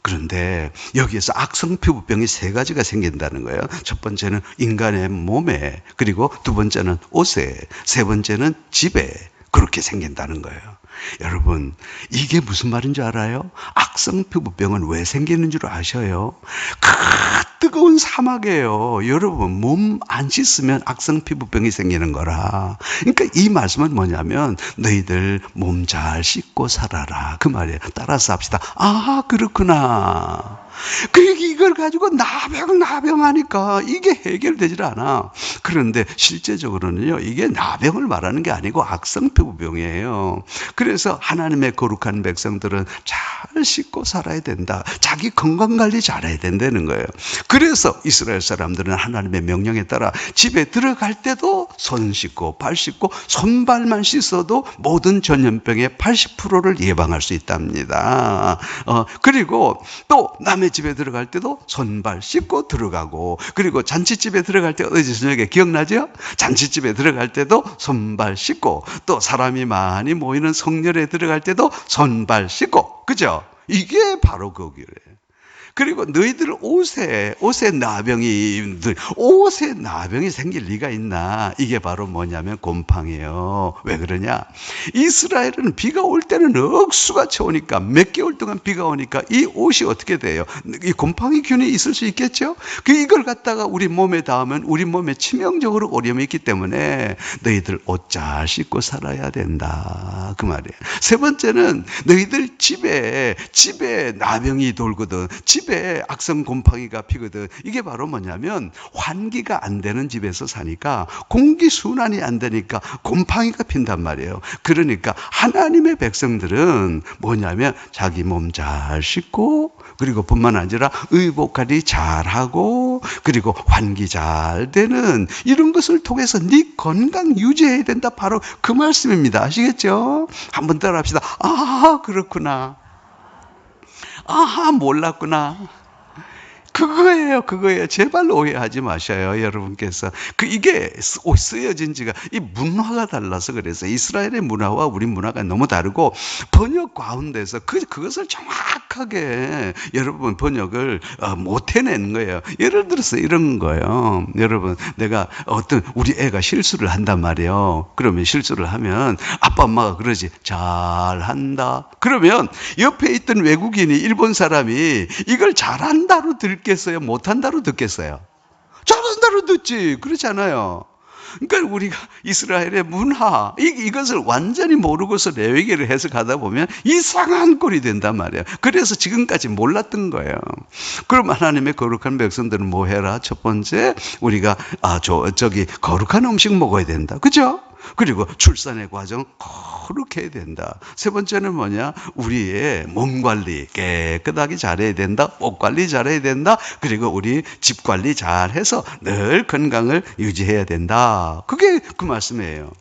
그런데 여기에서 악성 피부병이 세 가지가 생긴다는 거예요. 첫 번째는 인간의 몸에, 그리고 두 번째는 옷에, 세 번째는 집에 그렇게 생긴다는 거예요. 여러분, 이게 무슨 말인지 알아요? 악성 피부병은 왜 생기는 줄 아셔요? 그 뜨거운 사막이에요. 여러분, 몸 안 씻으면 악성 피부병이 생기는 거라. 그러니까 이 말씀은 뭐냐면 너희들 몸 잘 씻고 살아라 그 말이에요. 따라서 합시다. 아, 그렇구나. 이걸 가지고 나병하니까 이게 해결되질 않아. 그런데 실제적으로는요, 이게 나병을 말하는 게 아니고 악성 피부병이에요. 그래서 하나님의 거룩한 백성들은 잘 씻고 살아야 된다. 자기 건강관리 잘해야 된다는 거예요. 그래서 이스라엘 사람들은 하나님의 명령에 따라 집에 들어갈 때도 손 씻고 발 씻고 손발만 씻어도 모든 전염병의 80%를 예방할 수 있답니다. 그리고 또 남의 집에 들어갈 때도 손발 씻고 들어가고, 그리고 잔치집에 들어갈 때 어제 저녁에 기억나죠? 잔치집에 들어갈 때도 손발 씻고, 또 사람이 많이 모이는 성렬에 들어갈 때도 손발 씻고, 그죠? 이게 바로 거기래. 그리고 너희들 옷에 나병이 생길 리가 있나? 이게 바로 뭐냐면 곰팡이에요. 왜 그러냐? 이스라엘은 비가 올 때는 억수가 쳐오니까, 몇 개월 동안 비가 오니까 이 옷이 어떻게 돼요? 이 곰팡이균이 있을 수 있겠죠? 이걸 갖다가 우리 몸에 닿으면 우리 몸에 치명적으로 오염이 있기 때문에 너희들 옷 잘 씻고 살아야 된다 그 말이에요. 세 번째는 너희들 집에 나병이 돌거든, 집에 악성 곰팡이가 피거든. 이게 바로 뭐냐면 환기가 안 되는 집에서 사니까 공기 순환이 안 되니까 곰팡이가 핀단 말이에요. 그러니까 하나님의 백성들은 뭐냐면 자기 몸 잘 씻고, 그리고 뿐만 아니라 의복관리 잘하고, 그리고 환기 잘 되는 이런 것을 통해서 네 건강 유지해야 된다. 바로 그 말씀입니다. 아시겠죠? 한번 따라합시다. 아, 그렇구나. 아하, 몰랐구나. 그거예요. 제발 오해하지 마셔요, 여러분께서. 이게 쓰여진 지가, 이 문화가 달라서 그래서 이스라엘의 문화와 우리 문화가 너무 다르고, 번역 가운데서 그것을 정확하게 여러분 번역을 못 해내는 거예요. 예를 들어서 이런 거예요. 여러분, 내가 우리 애가 실수를 한단 말이에요. 그러면 실수를 하면 아빠 엄마가 그러지, 잘한다. 그러면 옆에 있던 외국인이, 일본 사람이 이걸 잘한다로 듣겠어요? 못한다로 듣겠어요? 잘한다로 듣지. 그렇지 않아요? 그러니까 우리가 이스라엘의 문화, 이것을 완전히 모르고서 레위기를 해석하다 보면 이상한 꼴이 된단 말이에요. 그래서 지금까지 몰랐던 거예요. 그럼 하나님의 거룩한 백성들은 뭐 해라? 첫 번째, 우리가 거룩한 음식 먹어야 된다. 그죠? 그리고 출산의 과정 거룩해야 해야 된다. 세 번째는 뭐냐? 우리의 몸 관리 깨끗하게 잘해야 된다. 옷 관리 잘해야 된다. 그리고 우리 집 관리 잘해서 늘 건강을 유지해야 된다. 그게 그 말씀이에요.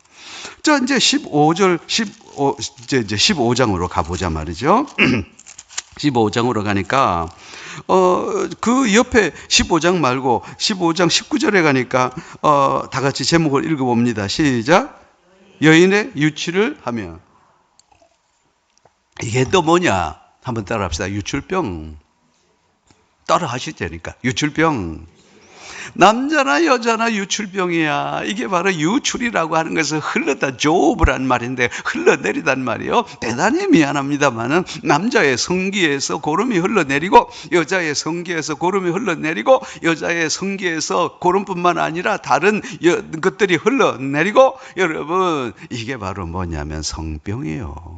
자, 이제 15장으로 가보자 말이죠. 15장으로 가니까 그 옆에 15장 말고 15장 19절에 가니까 다 같이 제목을 읽어봅니다. 시작. 여인의 유치를 하며. 이게 또 뭐냐? 한번 따라합시다. 유출병. 따라 하시자니까. 유출병. 남자나 여자나 유출병이야. 이게 바로 유출이라고 하는 것은 흘렀다, 조브란 말인데 흘러내리단 말이에요. 대단히 미안합니다만은 남자의 성기에서 고름이 흘러내리고 여자의 성기에서 고름이 흘러내리고 여자의 성기에서 고름뿐만 아니라 다른 것들이 흘러내리고, 여러분, 이게 바로 뭐냐면 성병이에요.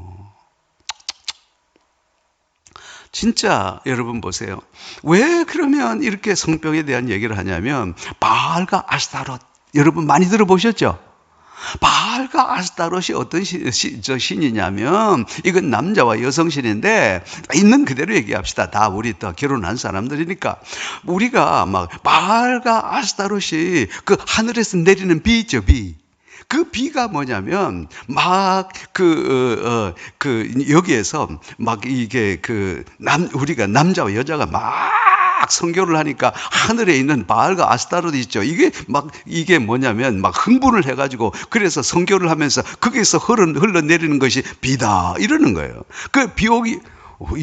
진짜 여러분 보세요. 왜 그러면 이렇게 성병에 대한 얘기를 하냐면, 바알과 아스타롯, 여러분 많이 들어보셨죠? 바알과 아스타롯이 어떤 신이냐면, 이건 남자와 여성 신인데, 있는 그대로 얘기합시다. 다 우리 또 결혼한 사람들이니까. 우리가 막 바알과 아스타롯이 그 하늘에서 내리는 비 있죠, 비. 그 비가 뭐냐면 여기에서 막 이게 우리가 남자와 여자가 막 성교를 하니까 하늘에 있는 바알과 아스타롯 있죠. 이게 뭐냐면 막 흥분을 해가지고, 그래서 성교를 하면서 거기서 흘러내리는 것이 비다 이러는 거예요. 그 비오기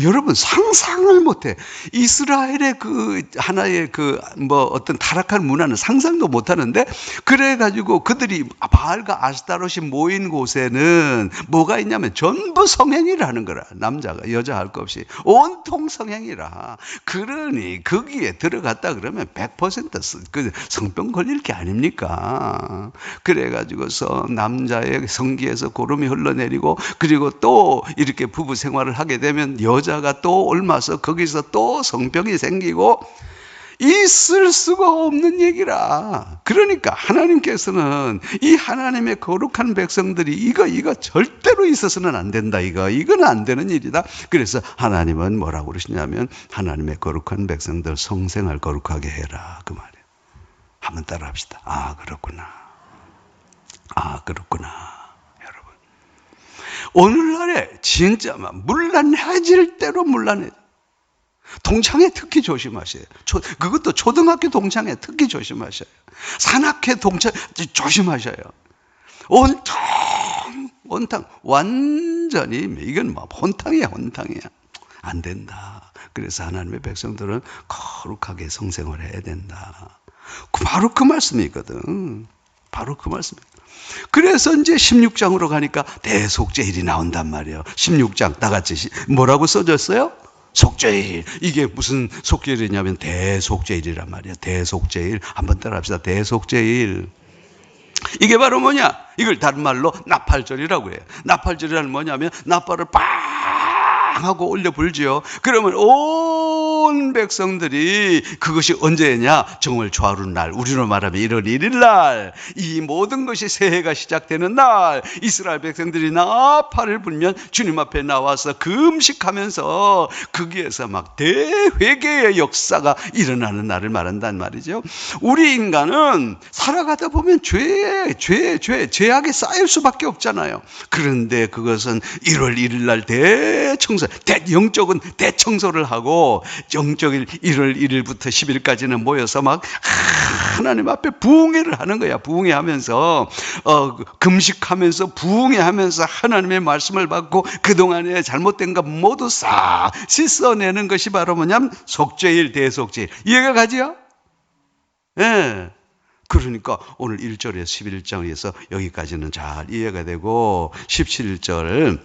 여러분 상상을 못해. 이스라엘의 그 하나의 그 뭐 어떤 타락한 문화는 상상도 못하는데, 그래가지고 그들이 바알과 아스타롯이 모인 곳에는 뭐가 있냐면 전부 성행위를 하는 거라. 남자가 여자 할 것 없이 온통 성행위라. 그러니 거기에 들어갔다 그러면 100% 그 성병 걸릴 게 아닙니까? 그래가지고서 남자의 성기에서 고름이 흘러내리고, 그리고 또 이렇게 부부 생활을 하게 되면 여자가 또 옮아서 거기서 또 성병이 생기고, 있을 수가 없는 얘기라. 그러니까 하나님께서는 이 하나님의 거룩한 백성들이 이거 절대로 있어서는 안 된다. 이거는 안 되는 일이다. 그래서 하나님은 뭐라고 그러시냐면, 하나님의 거룩한 백성들 성생활 거룩하게 해라, 그 말이에요. 한번 따라 합시다. 아, 그렇구나. 아, 그렇구나. 여러분, 오늘날에 진짜 막 문란해질 대로 문란해. 동창회 특히 조심하셔요. 그것도 초등학교 동창회 특히 조심하셔요. 산악회 동창회 조심하셔요. 온탕, 완전히 이건 뭐 혼탕이야. 안 된다. 그래서 하나님의 백성들은 거룩하게 성생활을 해야 된다. 바로 그 말씀이거든. 바로 그 말씀. 그래서 이제 16장으로 가니까 대속죄일이 나온단 말이에요. 16장 다 같이 뭐라고 써졌어요? 속죄일. 이게 무슨 속죄일이냐면 대속죄일이란 말이에요. 대속죄일. 한번 따라합시다. 대속죄일. 이게 바로 뭐냐? 이걸 다른 말로 나팔절이라고 해요. 나팔절이란 뭐냐면 나팔을 빵 하고 올려 불지요. 그러면 온 백성들이, 그것이 언제냐? 정월 초하루 날, 우리로 말하면 1월 1일 날, 이 모든 것이 새해가 시작되는 날, 이스라엘 백성들이 나팔을 불면 주님 앞에 나와서 금식하면서 거기에서 막 대회개의 역사가 일어나는 날을 말한단 말이죠. 우리 인간은 살아가다 보면 죄악에 쌓일 수밖에 없잖아요. 그런데 그것은 1월 1일 날 대청소, 영적은 대청소를 하고, 영적일 1월 1일부터 10일까지는 모여서 막 하나님 앞에 부흥회를 하는 거야. 부흥회하면서 금식하면서 부흥회하면서 하나님의 말씀을 받고 그동안에 잘못된 것 모두 싹 씻어내는 것이 바로 뭐냐면 속죄일, 대속죄일. 이해가 가지요? 예. 그러니까 오늘 1절에서 11장에서 여기까지는 잘 이해가 되고, 17절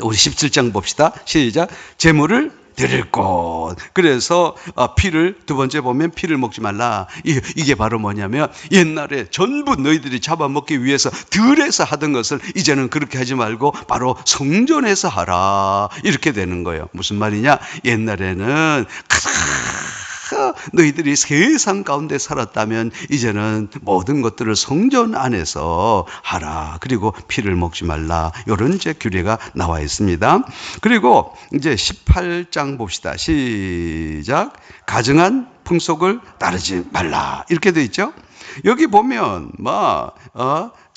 우리 17장 봅시다. 시작. 제물을 드릴 곳. 그래서 피를, 두 번째 보면 피를 먹지 말라. 이게 바로 뭐냐면, 옛날에 전부 너희들이 잡아먹기 위해서 들에서 하던 것을 이제는 그렇게 하지 말고 바로 성전에서 하라. 이렇게 되는 거예요. 무슨 말이냐? 옛날에는 너희들이 세상 가운데 살았다면 이제는 모든 것들을 성전 안에서 하라. 그리고 피를 먹지 말라. 이런 이제 규례가 나와 있습니다. 그리고 이제 18장 봅시다. 시작. 가증한 풍속을 따르지 말라. 이렇게 돼 있죠. 여기 보면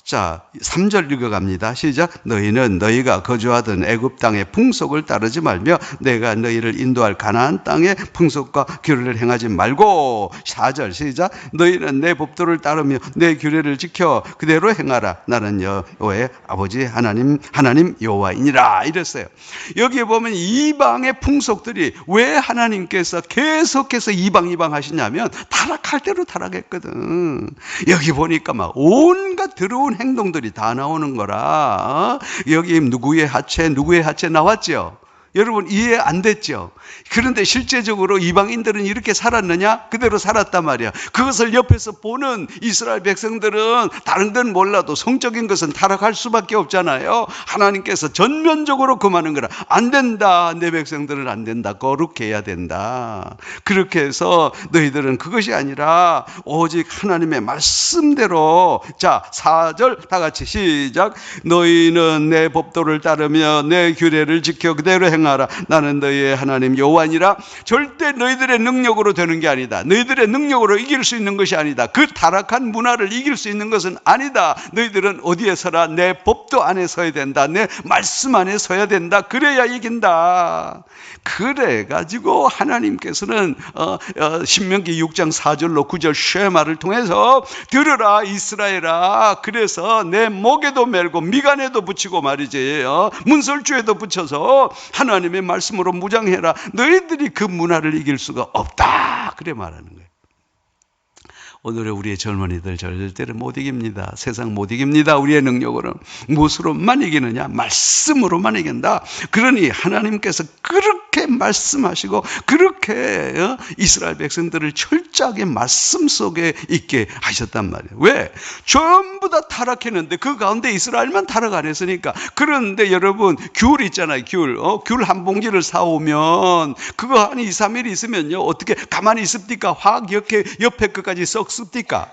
자, 3절 읽어갑니다. 시작. 너희는 너희가 거주하던 애굽 땅의 풍속을 따르지 말며 내가 너희를 인도할 가나안 땅의 풍속과 규례를 행하지 말고. 4절 시작. 너희는 내 법도를 따르며 내 규례를 지켜 그대로 행하라. 나는 여호와의 아버지 하나님 여호와이니라. 이랬어요. 여기 보면 이방의 풍속들이 왜 하나님께서 계속해서 이방 하시냐면 타락할 대로 타락했거든. 여기 보니까 막 온갖 더러운 행동들이 다 나오는 거라. 여기 누구의 하체 나왔죠. 여러분 이해 안 됐죠? 그런데 실제적으로 이방인들은 이렇게 살았느냐? 그대로 살았단 말이야. 그것을 옆에서 보는 이스라엘 백성들은 다른 건 몰라도 성적인 것은 타락할 수밖에 없잖아요. 하나님께서 전면적으로 금하는 거라. 안 된다. 내 백성들은 안 된다. 거룩해야 된다. 그렇게 해서 너희들은 그것이 아니라 오직 하나님의 말씀대로. 자, 4절 다 같이 시작. 너희는 내 법도를 따르며 내 규례를 지켜 그대로 행하라. 나는 너희의 하나님 여호와니라. 절대 너희들의 능력으로 되는 게 아니다. 너희들의 능력으로 이길 수 있는 것이 아니다. 그 타락한 문화를 이길 수 있는 것은 아니다. 너희들은 어디에 서라? 내 법도 안에 서야 된다. 내 말씀 안에 서야 된다. 그래야 이긴다. 그래가지고 하나님께서는 신명기 6장 4절로 9절 쉐마를 통해서 들으라 이스라엘아. 그래서 내 목에도 메고 미간에도 붙이고 말이지 문설주에도 붙여서 하나님의 말씀으로 무장해라. 너희들이 그 문화를 이길 수가 없다. 그래 말하는 거예요. 오늘의 우리의 젊은이들 절대로 못 이깁니다. 세상 못 이깁니다. 우리의 능력으로는. 무엇으로만 이기느냐? 말씀으로만 이긴다. 그러니 하나님께서 그렇게 말씀하시고 그렇게 이스라엘 백성들을 철저하게 말씀 속에 있게 하셨단 말이에요. 왜? 전부 다 타락했는데 그 가운데 이스라엘만 타락 안 했으니까. 그런데 여러분 귤 있잖아요. 귤 한 봉지를 사오면 그거 한 2, 3일 있으면요 어떻게 가만히 있습니까? 화학 옆에 끝까지 썩습니까?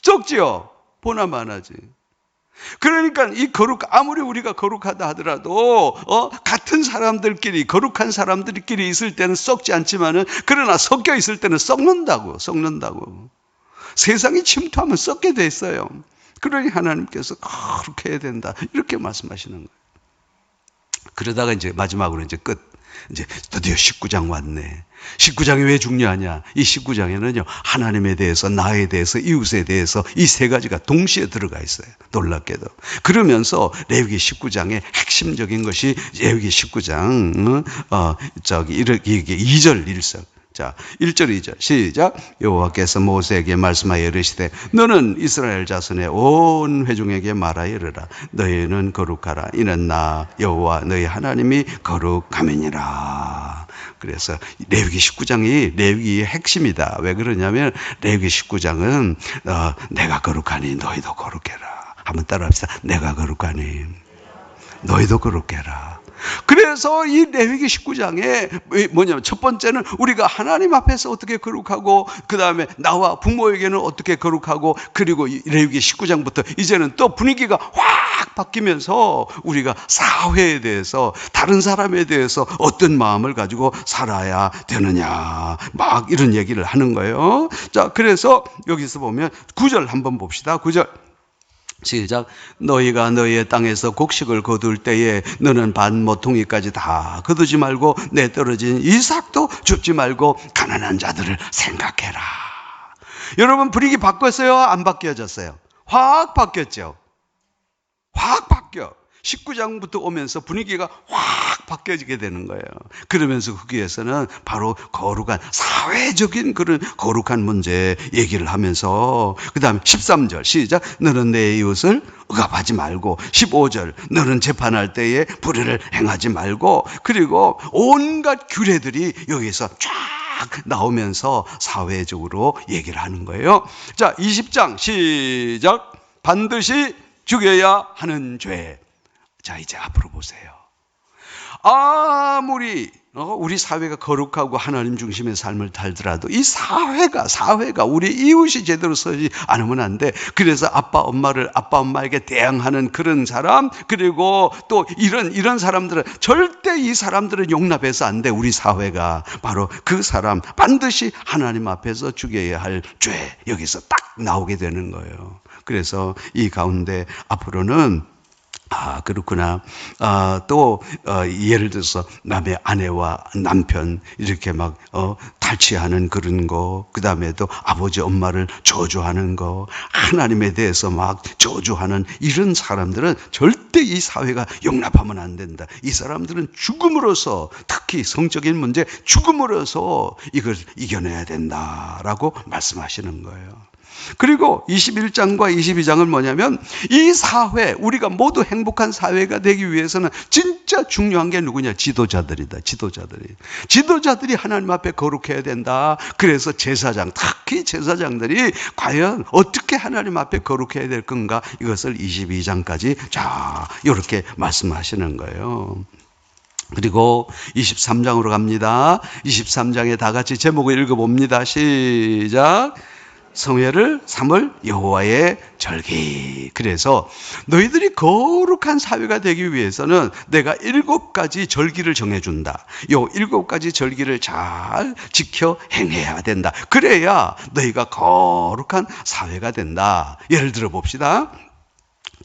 썩지요. 보나만 하지. 그러니까 이 아무리 우리가 거룩하다 하더라도 같은 사람들끼리 거룩한 사람들끼리 있을 때는 썩지 않지만은 그러나 섞여 있을 때는 썩는다고. 세상이 침투하면 썩게 돼 있어요. 그러니 하나님께서 그렇게 해야 된다 이렇게 말씀하시는 거예요. 그러다가 이제 마지막으로 이제 이제 드디어 19장 왔네. 19장이 왜 중요하냐? 이 19장에는요, 하나님에 대해서, 나에 대해서, 이웃에 대해서 이 세 가지가 동시에 들어가 있어요. 놀랍게도. 그러면서 레위기 19장의 핵심적인 것이 레위기 19장, 이게 2절 1절. 자, 1절 2절 시작. 여호와께서 모세에게 말씀하여 이르시되 너는 이스라엘 자손의 온 회중에게 말하여 이르라. 너희는 거룩하라. 이는 나 여호와 너희 하나님이 거룩함이니라. 그래서 레위기 19장이 레위기의 핵심이다. 왜 그러냐면 레위기 19장은 내가 거룩하니 너희도 거룩해라. 한번 따라합시다. 내가 거룩하니 너희도 거룩해라. 그래서 이 레위기 19장에 뭐냐면 첫 번째는 우리가 하나님 앞에서 어떻게 거룩하고 그 다음에 나와 부모에게는 어떻게 거룩하고 그리고 레위기 19장부터 이제는 또 분위기가 확 바뀌면서 우리가 사회에 대해서 다른 사람에 대해서 어떤 마음을 가지고 살아야 되느냐 막 이런 얘기를 하는 거예요. 자, 그래서 여기서 보면 9절 한번 봅시다. 9절 시작. 너희가 너희의 땅에서 곡식을 거둘 때에 너는 반 모퉁이까지 다 거두지 말고 내 떨어진 이삭도 줍지 말고 가난한 자들을 생각해라. 여러분 분위기 바뀌었어요? 안 바뀌어졌어요? 확 바뀌었죠. 확 바뀌어. 19장부터 오면서 분위기가 확 바뀌어지게 되는 거예요. 그러면서 거기에서는 바로 거룩한 사회적인 그런 거룩한 문제 얘기를 하면서 그 다음에 13절 시작. 너는 내 이웃을 억압하지 말고 15절 너는 재판할 때에 불의를 행하지 말고 그리고 온갖 규례들이 여기서 쫙 나오면서 사회적으로 얘기를 하는 거예요. 자, 20장 시작. 반드시 죽여야 하는 죄. 자, 이제 앞으로 보세요. 아무리 우리 사회가 거룩하고 하나님 중심의 삶을 살더라도 이 사회가 우리 이웃이 제대로 서지 않으면 안 돼. 그래서 아빠 엄마에게 대항하는 그런 사람 그리고 또 이런 사람들은 절대 이 사람들은 용납해서 안 돼. 우리 사회가 바로 그 사람 반드시 하나님 앞에서 죽여야 할 죄 여기서 딱 나오게 되는 거예요. 그래서 이 가운데 앞으로는 그렇구나. 또 예를 들어서 남의 아내와 남편 이렇게 막 탈취하는 그런 거, 그 다음에 또 아버지 엄마를 저주하는 거, 하나님에 대해서 막 저주하는 이런 사람들은 절대 이 사회가 용납하면 안 된다. 이 사람들은 죽음으로써 특히 성적인 문제 죽음으로써 이걸 이겨내야 된다라고 말씀하시는 거예요. 그리고 21장과 22장은 뭐냐면 이 사회, 우리가 모두 행복한 사회가 되기 위해서는 진짜 중요한 게 누구냐? 지도자들이다. 지도자들이 하나님 앞에 거룩해야 된다. 그래서 제사장, 특히 제사장들이 과연 어떻게 하나님 앞에 거룩해야 될 건가? 이것을 22장까지 자, 이렇게 말씀하시는 거예요. 그리고 23장으로 갑니다. 23장에 다 같이 제목을 읽어봅니다. 시작. 성회를 삼을 여호와의 절기. 그래서 너희들이 거룩한 사회가 되기 위해서는 내가 7가지 절기를 정해준다. 요 7가지 절기를 잘 지켜 행해야 된다. 그래야 너희가 거룩한 사회가 된다. 예를 들어 봅시다.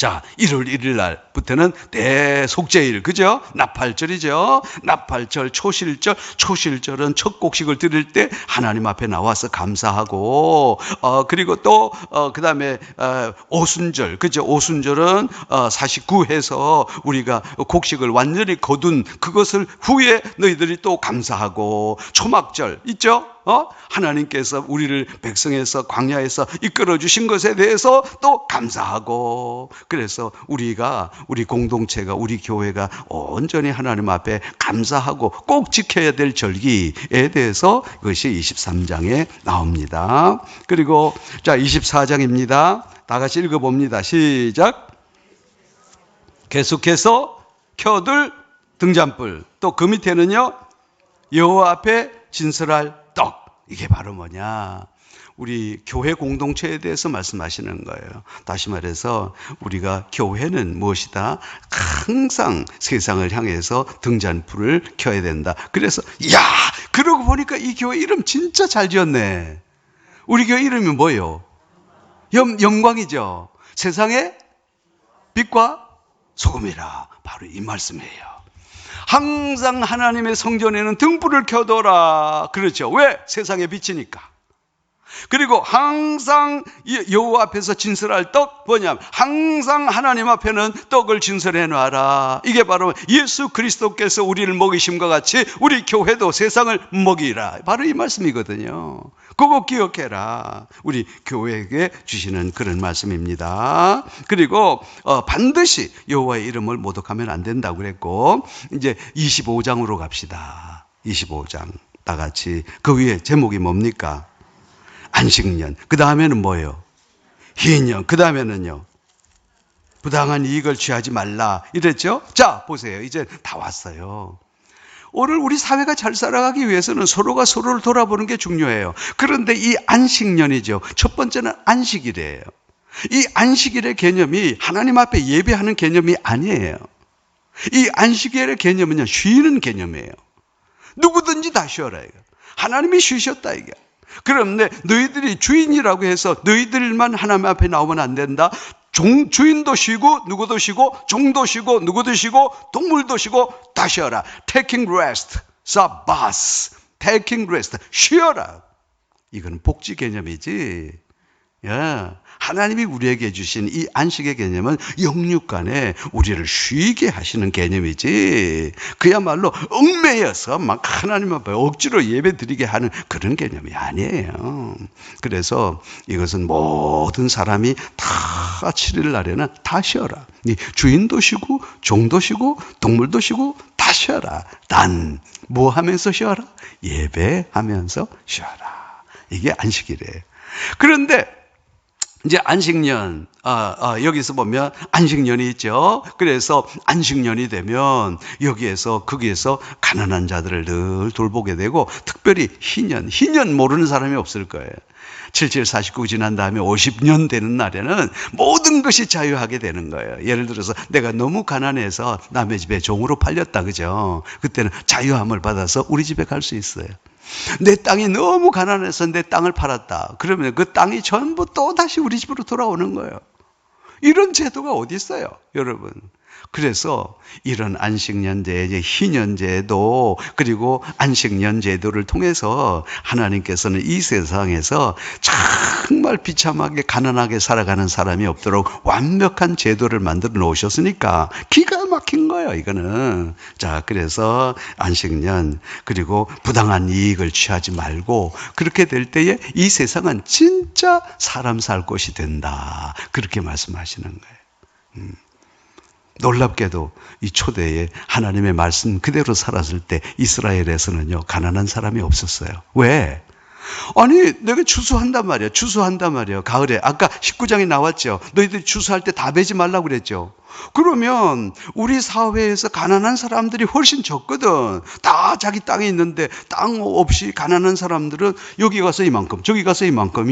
자, 1월 1일 날부터는 대속죄일, 그죠? 나팔절이죠. 나팔절, 초실절, 초실절은 첫 곡식을 드릴 때 하나님 앞에 나와서 감사하고, 그리고 또, 그 다음에, 오순절, 그죠? 오순절은 49해서 우리가 곡식을 완전히 거둔 그것을 후에 너희들이 또 감사하고, 초막절, 있죠? 하나님께서 우리를 백성에서 광야에서 이끌어 주신 것에 대해서 또 감사하고, 그래서 우리 공동체가, 우리 교회가 온전히 하나님 앞에 감사하고 꼭 지켜야 될 절기에 대해서 그것이 23장에 나옵니다. 그리고 자, 24장입니다. 다 같이 읽어봅니다. 시작. 계속해서 켜둘 등잔불, 또 그 밑에는요, 여호와 앞에 진설할 떡. 이게 바로 뭐냐? 우리 교회 공동체에 대해서 말씀하시는 거예요. 다시 말해서 우리가 교회는 무엇이다? 항상 세상을 향해서 등잔불을 켜야 된다. 그래서 그러고 보니까 이 교회 이름 진짜 잘 지었네. 우리 교회 이름이 뭐예요? 영광이죠. 세상의 빛과 소금이라. 바로 이 말씀이에요. 항상 하나님의 성전에는 등불을 켜둬라. 그렇죠. 왜? 세상의 빛이니까. 그리고 항상 여호와 앞에서 진설할 떡, 뭐냐면 항상 하나님 앞에는 떡을 진설해 놔라. 이게 바로 예수 그리스도께서 우리를 먹이심과 같이 우리 교회도 세상을 먹이라. 바로 이 말씀이거든요. 그거 기억해라. 우리 교회에게 주시는 그런 말씀입니다. 그리고 반드시 여호와의 이름을 모독하면 안 된다고 그랬고, 이제 25장으로 갑시다. 25장 다 같이. 그 위에 제목이 뭡니까? 안식년. 그 다음에는 뭐예요? 희년. 그 다음에는요, 부당한 이익을 취하지 말라 이랬죠. 자, 보세요. 이제 다 왔어요. 오늘 우리 사회가 잘 살아가기 위해서는 서로가 서로를 돌아보는 게 중요해요. 그런데 이 안식년이죠. 첫 번째는 안식일이에요. 이 안식일의 개념이 하나님 앞에 예배하는 개념이 아니에요. 이 안식일의 개념은요, 쉬는 개념이에요. 누구든지 다 쉬어라 이거. 하나님이 쉬셨다 이게. 그런데 너희들이 주인이라고 해서 너희들만 하나님 앞에 나오면 안 된다. 주인도 쉬고 누구도 쉬고 종도 쉬고 누구도 쉬고 동물도 쉬고 다 쉬어라. Taking rest, sabbath, taking rest, 쉬어라. 이건 복지 개념이지. 하나님이 우리에게 주신 이 안식의 개념은 영육간에 우리를 쉬게 하시는 개념이지, 그야말로 얽매여서 막 하나님 앞에 억지로 예배 드리게 하는 그런 개념이 아니에요. 그래서 이것은 모든 사람이 다 7일 날에는 다 쉬어라. 주인도 쉬고 종도 쉬고 동물도 쉬고 다 쉬어라. 단 뭐 하면서 쉬어라? 예배하면서 쉬어라. 이게 안식이래요. 그런데 이제 안식년, 여기서 보면 안식년이 있죠. 그래서 안식년이 되면 거기에서 가난한 자들을 늘 돌보게 되고, 특별히 희년 모르는 사람이 없을 거예요. 7749 지난 다음에 50년 되는 날에는 모든 것이 자유하게 되는 거예요. 예를 들어서 내가 너무 가난해서 남의 집에 종으로 팔렸다, 그죠? 그때는 자유함을 받아서 우리 집에 갈 수 있어요. 내 땅이 너무 가난해서 내 땅을 팔았다. 그러면 그 땅이 전부 또 다시 우리 집으로 돌아오는 거예요. 이런 제도가 어디 있어요, 여러분? 그래서 이런 안식년제, 희년제도, 그리고 안식년 제도를 통해서 하나님께서는 이 세상에서 정말 비참하게 가난하게 살아가는 사람이 없도록 완벽한 제도를 만들어 놓으셨으니까 기가 막힌 거예요, 이거는. 자, 그래서 안식년, 그리고 부당한 이익을 취하지 말고, 그렇게 될 때에 이 세상은 진짜 사람 살 곳이 된다. 그렇게 말씀하시는 거예요. 놀랍게도 이 초대에 하나님의 말씀 그대로 살았을 때 이스라엘에서는요, 가난한 사람이 없었어요. 왜? 아니, 내가 추수한단 말이에요. 가을에. 아까 19장에 나왔죠. 너희들이 추수할 때 다 베지 말라고 그랬죠. 그러면 우리 사회에서 가난한 사람들이 훨씬 적거든. 다 자기 땅에 있는데 땅 없이 가난한 사람들은 여기 가서 이만큼, 저기 가서 이만큼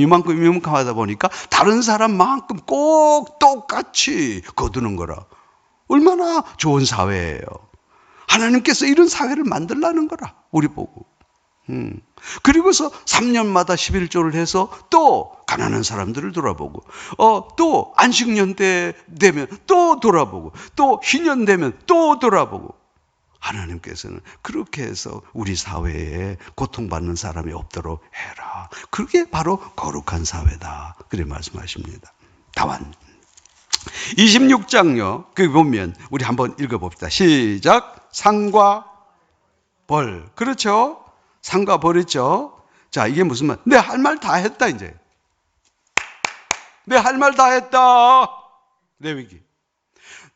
하다 보니까 다른 사람만큼 꼭 똑같이 거두는 거라. 얼마나 좋은 사회예요. 하나님께서 이런 사회를 만들라는 거라, 우리 보고. 그리고서 3년마다 11조를 해서 또 가난한 사람들을 돌아보고, 또 안식년 때 되면 또 돌아보고, 또 희년 되면 또 돌아보고. 하나님께서는 그렇게 해서 우리 사회에 고통받는 사람이 없도록 해라. 그게 바로 거룩한 사회다. 그래 말씀하십니다. 다만 26장요. 거기 보면 우리 한번 읽어봅시다. 시작. 상과 벌. 그렇죠? 상과 벌이죠. 자, 이게 무슨 말? 내 할 말 다 했다 이제. 내 할 말 다 했다. 레위기.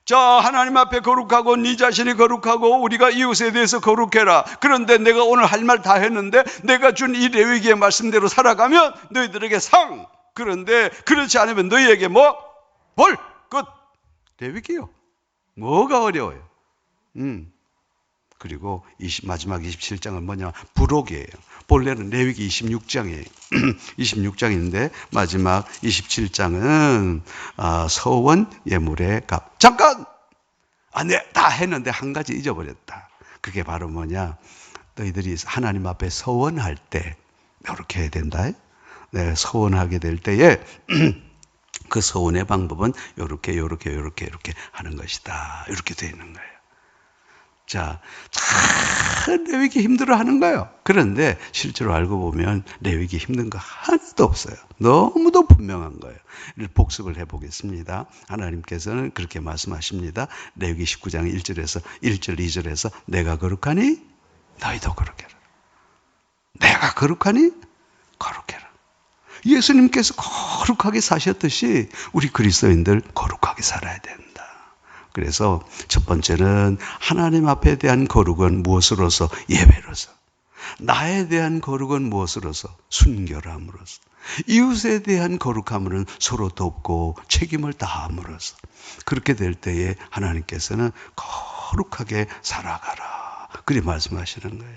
자, 하나님 앞에 거룩하고 네 자신이 거룩하고 우리가 이웃에 대해서 거룩해라. 그런데 내가 오늘 할 말 다 했는데 내가 준 이 레위기의 말씀대로 살아가면 너희들에게 상. 그런데 그렇지 않으면 너희에게 뭐? 벌. 끝. 레위기요. 뭐가 어려워요? 그리고 마지막 27장은 뭐냐? 부록이에요. 본래는 레위기 26장이에요. 26장인데 마지막 27장은 서원 예물의 값. 잠깐! 내 다 했는데 한 가지 잊어버렸다. 그게 바로 뭐냐? 너희들이 하나님 앞에 서원할 때 이렇게 해야 된다. 네, 서원하게 될 때에 그 서원의 방법은 이렇게 하는 것이다. 이렇게 되어 있는 거예요. 자, 참 레위기 힘들어 하는 거예요. 그런데 실제로 알고 보면 레위기 힘든 거 하나도 없어요. 너무도 분명한 거예요. 복습을 해보겠습니다. 하나님께서는 그렇게 말씀하십니다. 레위기 19장 1절, 2절에서 내가 거룩하니 너희도 거룩해라. 내가 거룩하니 거룩해라. 예수님께서 거룩하게 사셨듯이 우리 그리스도인들 거룩하게 살아야 된다. 그래서 첫 번째는 하나님 앞에 대한 거룩은 무엇으로서? 예배로서. 나에 대한 거룩은 무엇으로서? 순결함으로서. 이웃에 대한 거룩함은 서로 돕고 책임을 다함으로써. 그렇게 될 때에 하나님께서는 거룩하게 살아가라. 그리 말씀하시는 거예요.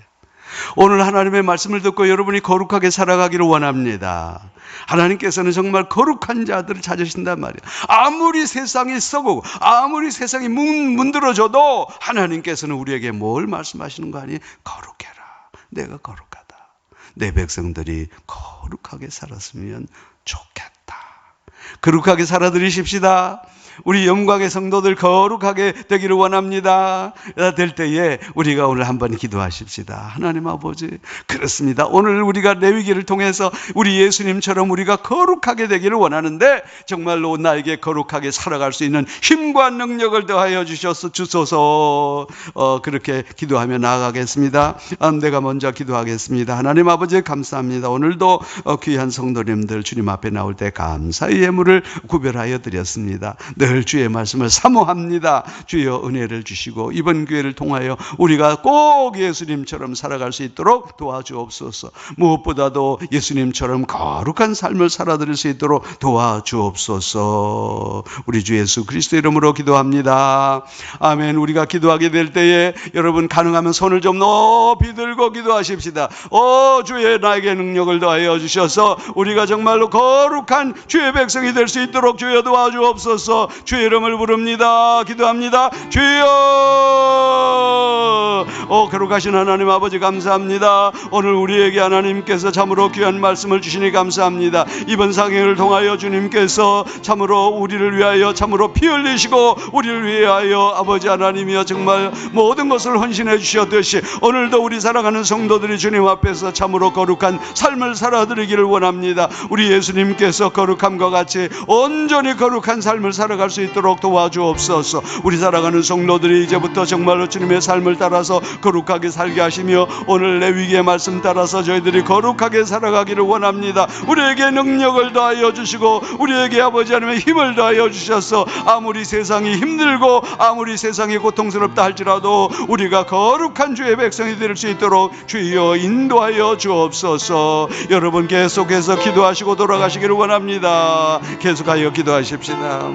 오늘 하나님의 말씀을 듣고 여러분이 거룩하게 살아가기를 원합니다. 하나님께서는 정말 거룩한 자들을 찾으신단 말이에요. 아무리 세상이 썩고 아무리 세상이 문드러져도 하나님께서는 우리에게 뭘 말씀하시는 거 아니에요? 거룩해라. 내가 거룩하다. 내 백성들이 거룩하게 살았으면 좋겠다. 거룩하게 살아드리십시다. 우리 영광의 성도들 거룩하게 되기를 원합니다. 될 때에 우리가 오늘 한번 기도하십시다. 하나님 아버지, 그렇습니다. 오늘 우리가 레위기를 통해서 우리 예수님처럼 우리가 거룩하게 되기를 원하는데 정말로 나에게 거룩하게 살아갈 수 있는 힘과 능력을 더하여 주소서. 그렇게 기도하며 나아가겠습니다. 내가 먼저 기도하겠습니다. 하나님 아버지 감사합니다. 오늘도 귀한 성도님들 주님 앞에 나올 때 감사의 예물을 구별하여 드렸습니다. 늘 주의 말씀을 사모합니다. 주여 은혜를 주시고 이번 기회를 통하여 우리가 꼭 예수님처럼 살아갈 수 있도록 도와주옵소서. 무엇보다도 예수님처럼 거룩한 삶을 살아드릴 수 있도록 도와주옵소서. 우리 주 예수 그리스도 이름으로 기도합니다. 아멘. 우리가 기도하게 될 때에 여러분 가능하면 손을 좀 높이 들고 기도하십시다. 주의 나에게 능력을 더하여 주셔서 우리가 정말로 거룩한 주의 백성이 될 수 있도록 주여 도와주옵소서. 주의 이름을 부릅니다. 기도합니다. 주여! 거룩하신 하나님 아버지 감사합니다. 오늘 우리에게 하나님께서 참으로 귀한 말씀을 주시니 감사합니다. 이번 상행을 통하여 주님께서 참으로 우리를 위하여 참으로 피 흘리시고 우리를 위하여 아버지 하나님이여 정말 모든 것을 헌신해 주셨듯이 오늘도 우리 사랑하는 성도들이 주님 앞에서 참으로 거룩한 삶을 살아드리기를 원합니다. 우리 예수님께서 거룩함과 같이 온전히 거룩한 삶을 살아갈 수 있도록 도와주옵소서. 우리 살아가는 성도들이 이제부터 정말로 주님의 삶을 따라서 거룩하게 살게 하시며 오늘 레위기의 말씀 따라서 저희들이 거룩하게 살아가기를 원합니다. 우리에게 능력을 더하여 주시고 우리에게 아버지 하나님의 힘을 더하여 주셔서 아무리 세상이 힘들고 아무리 세상이 고통스럽다 할지라도 우리가 거룩한 주의 백성이 될 수 있도록 주여 인도하여 주옵소서. 여러분 계속해서 기도하시고 돌아가시기를 원합니다. 계속하여 기도하십시다.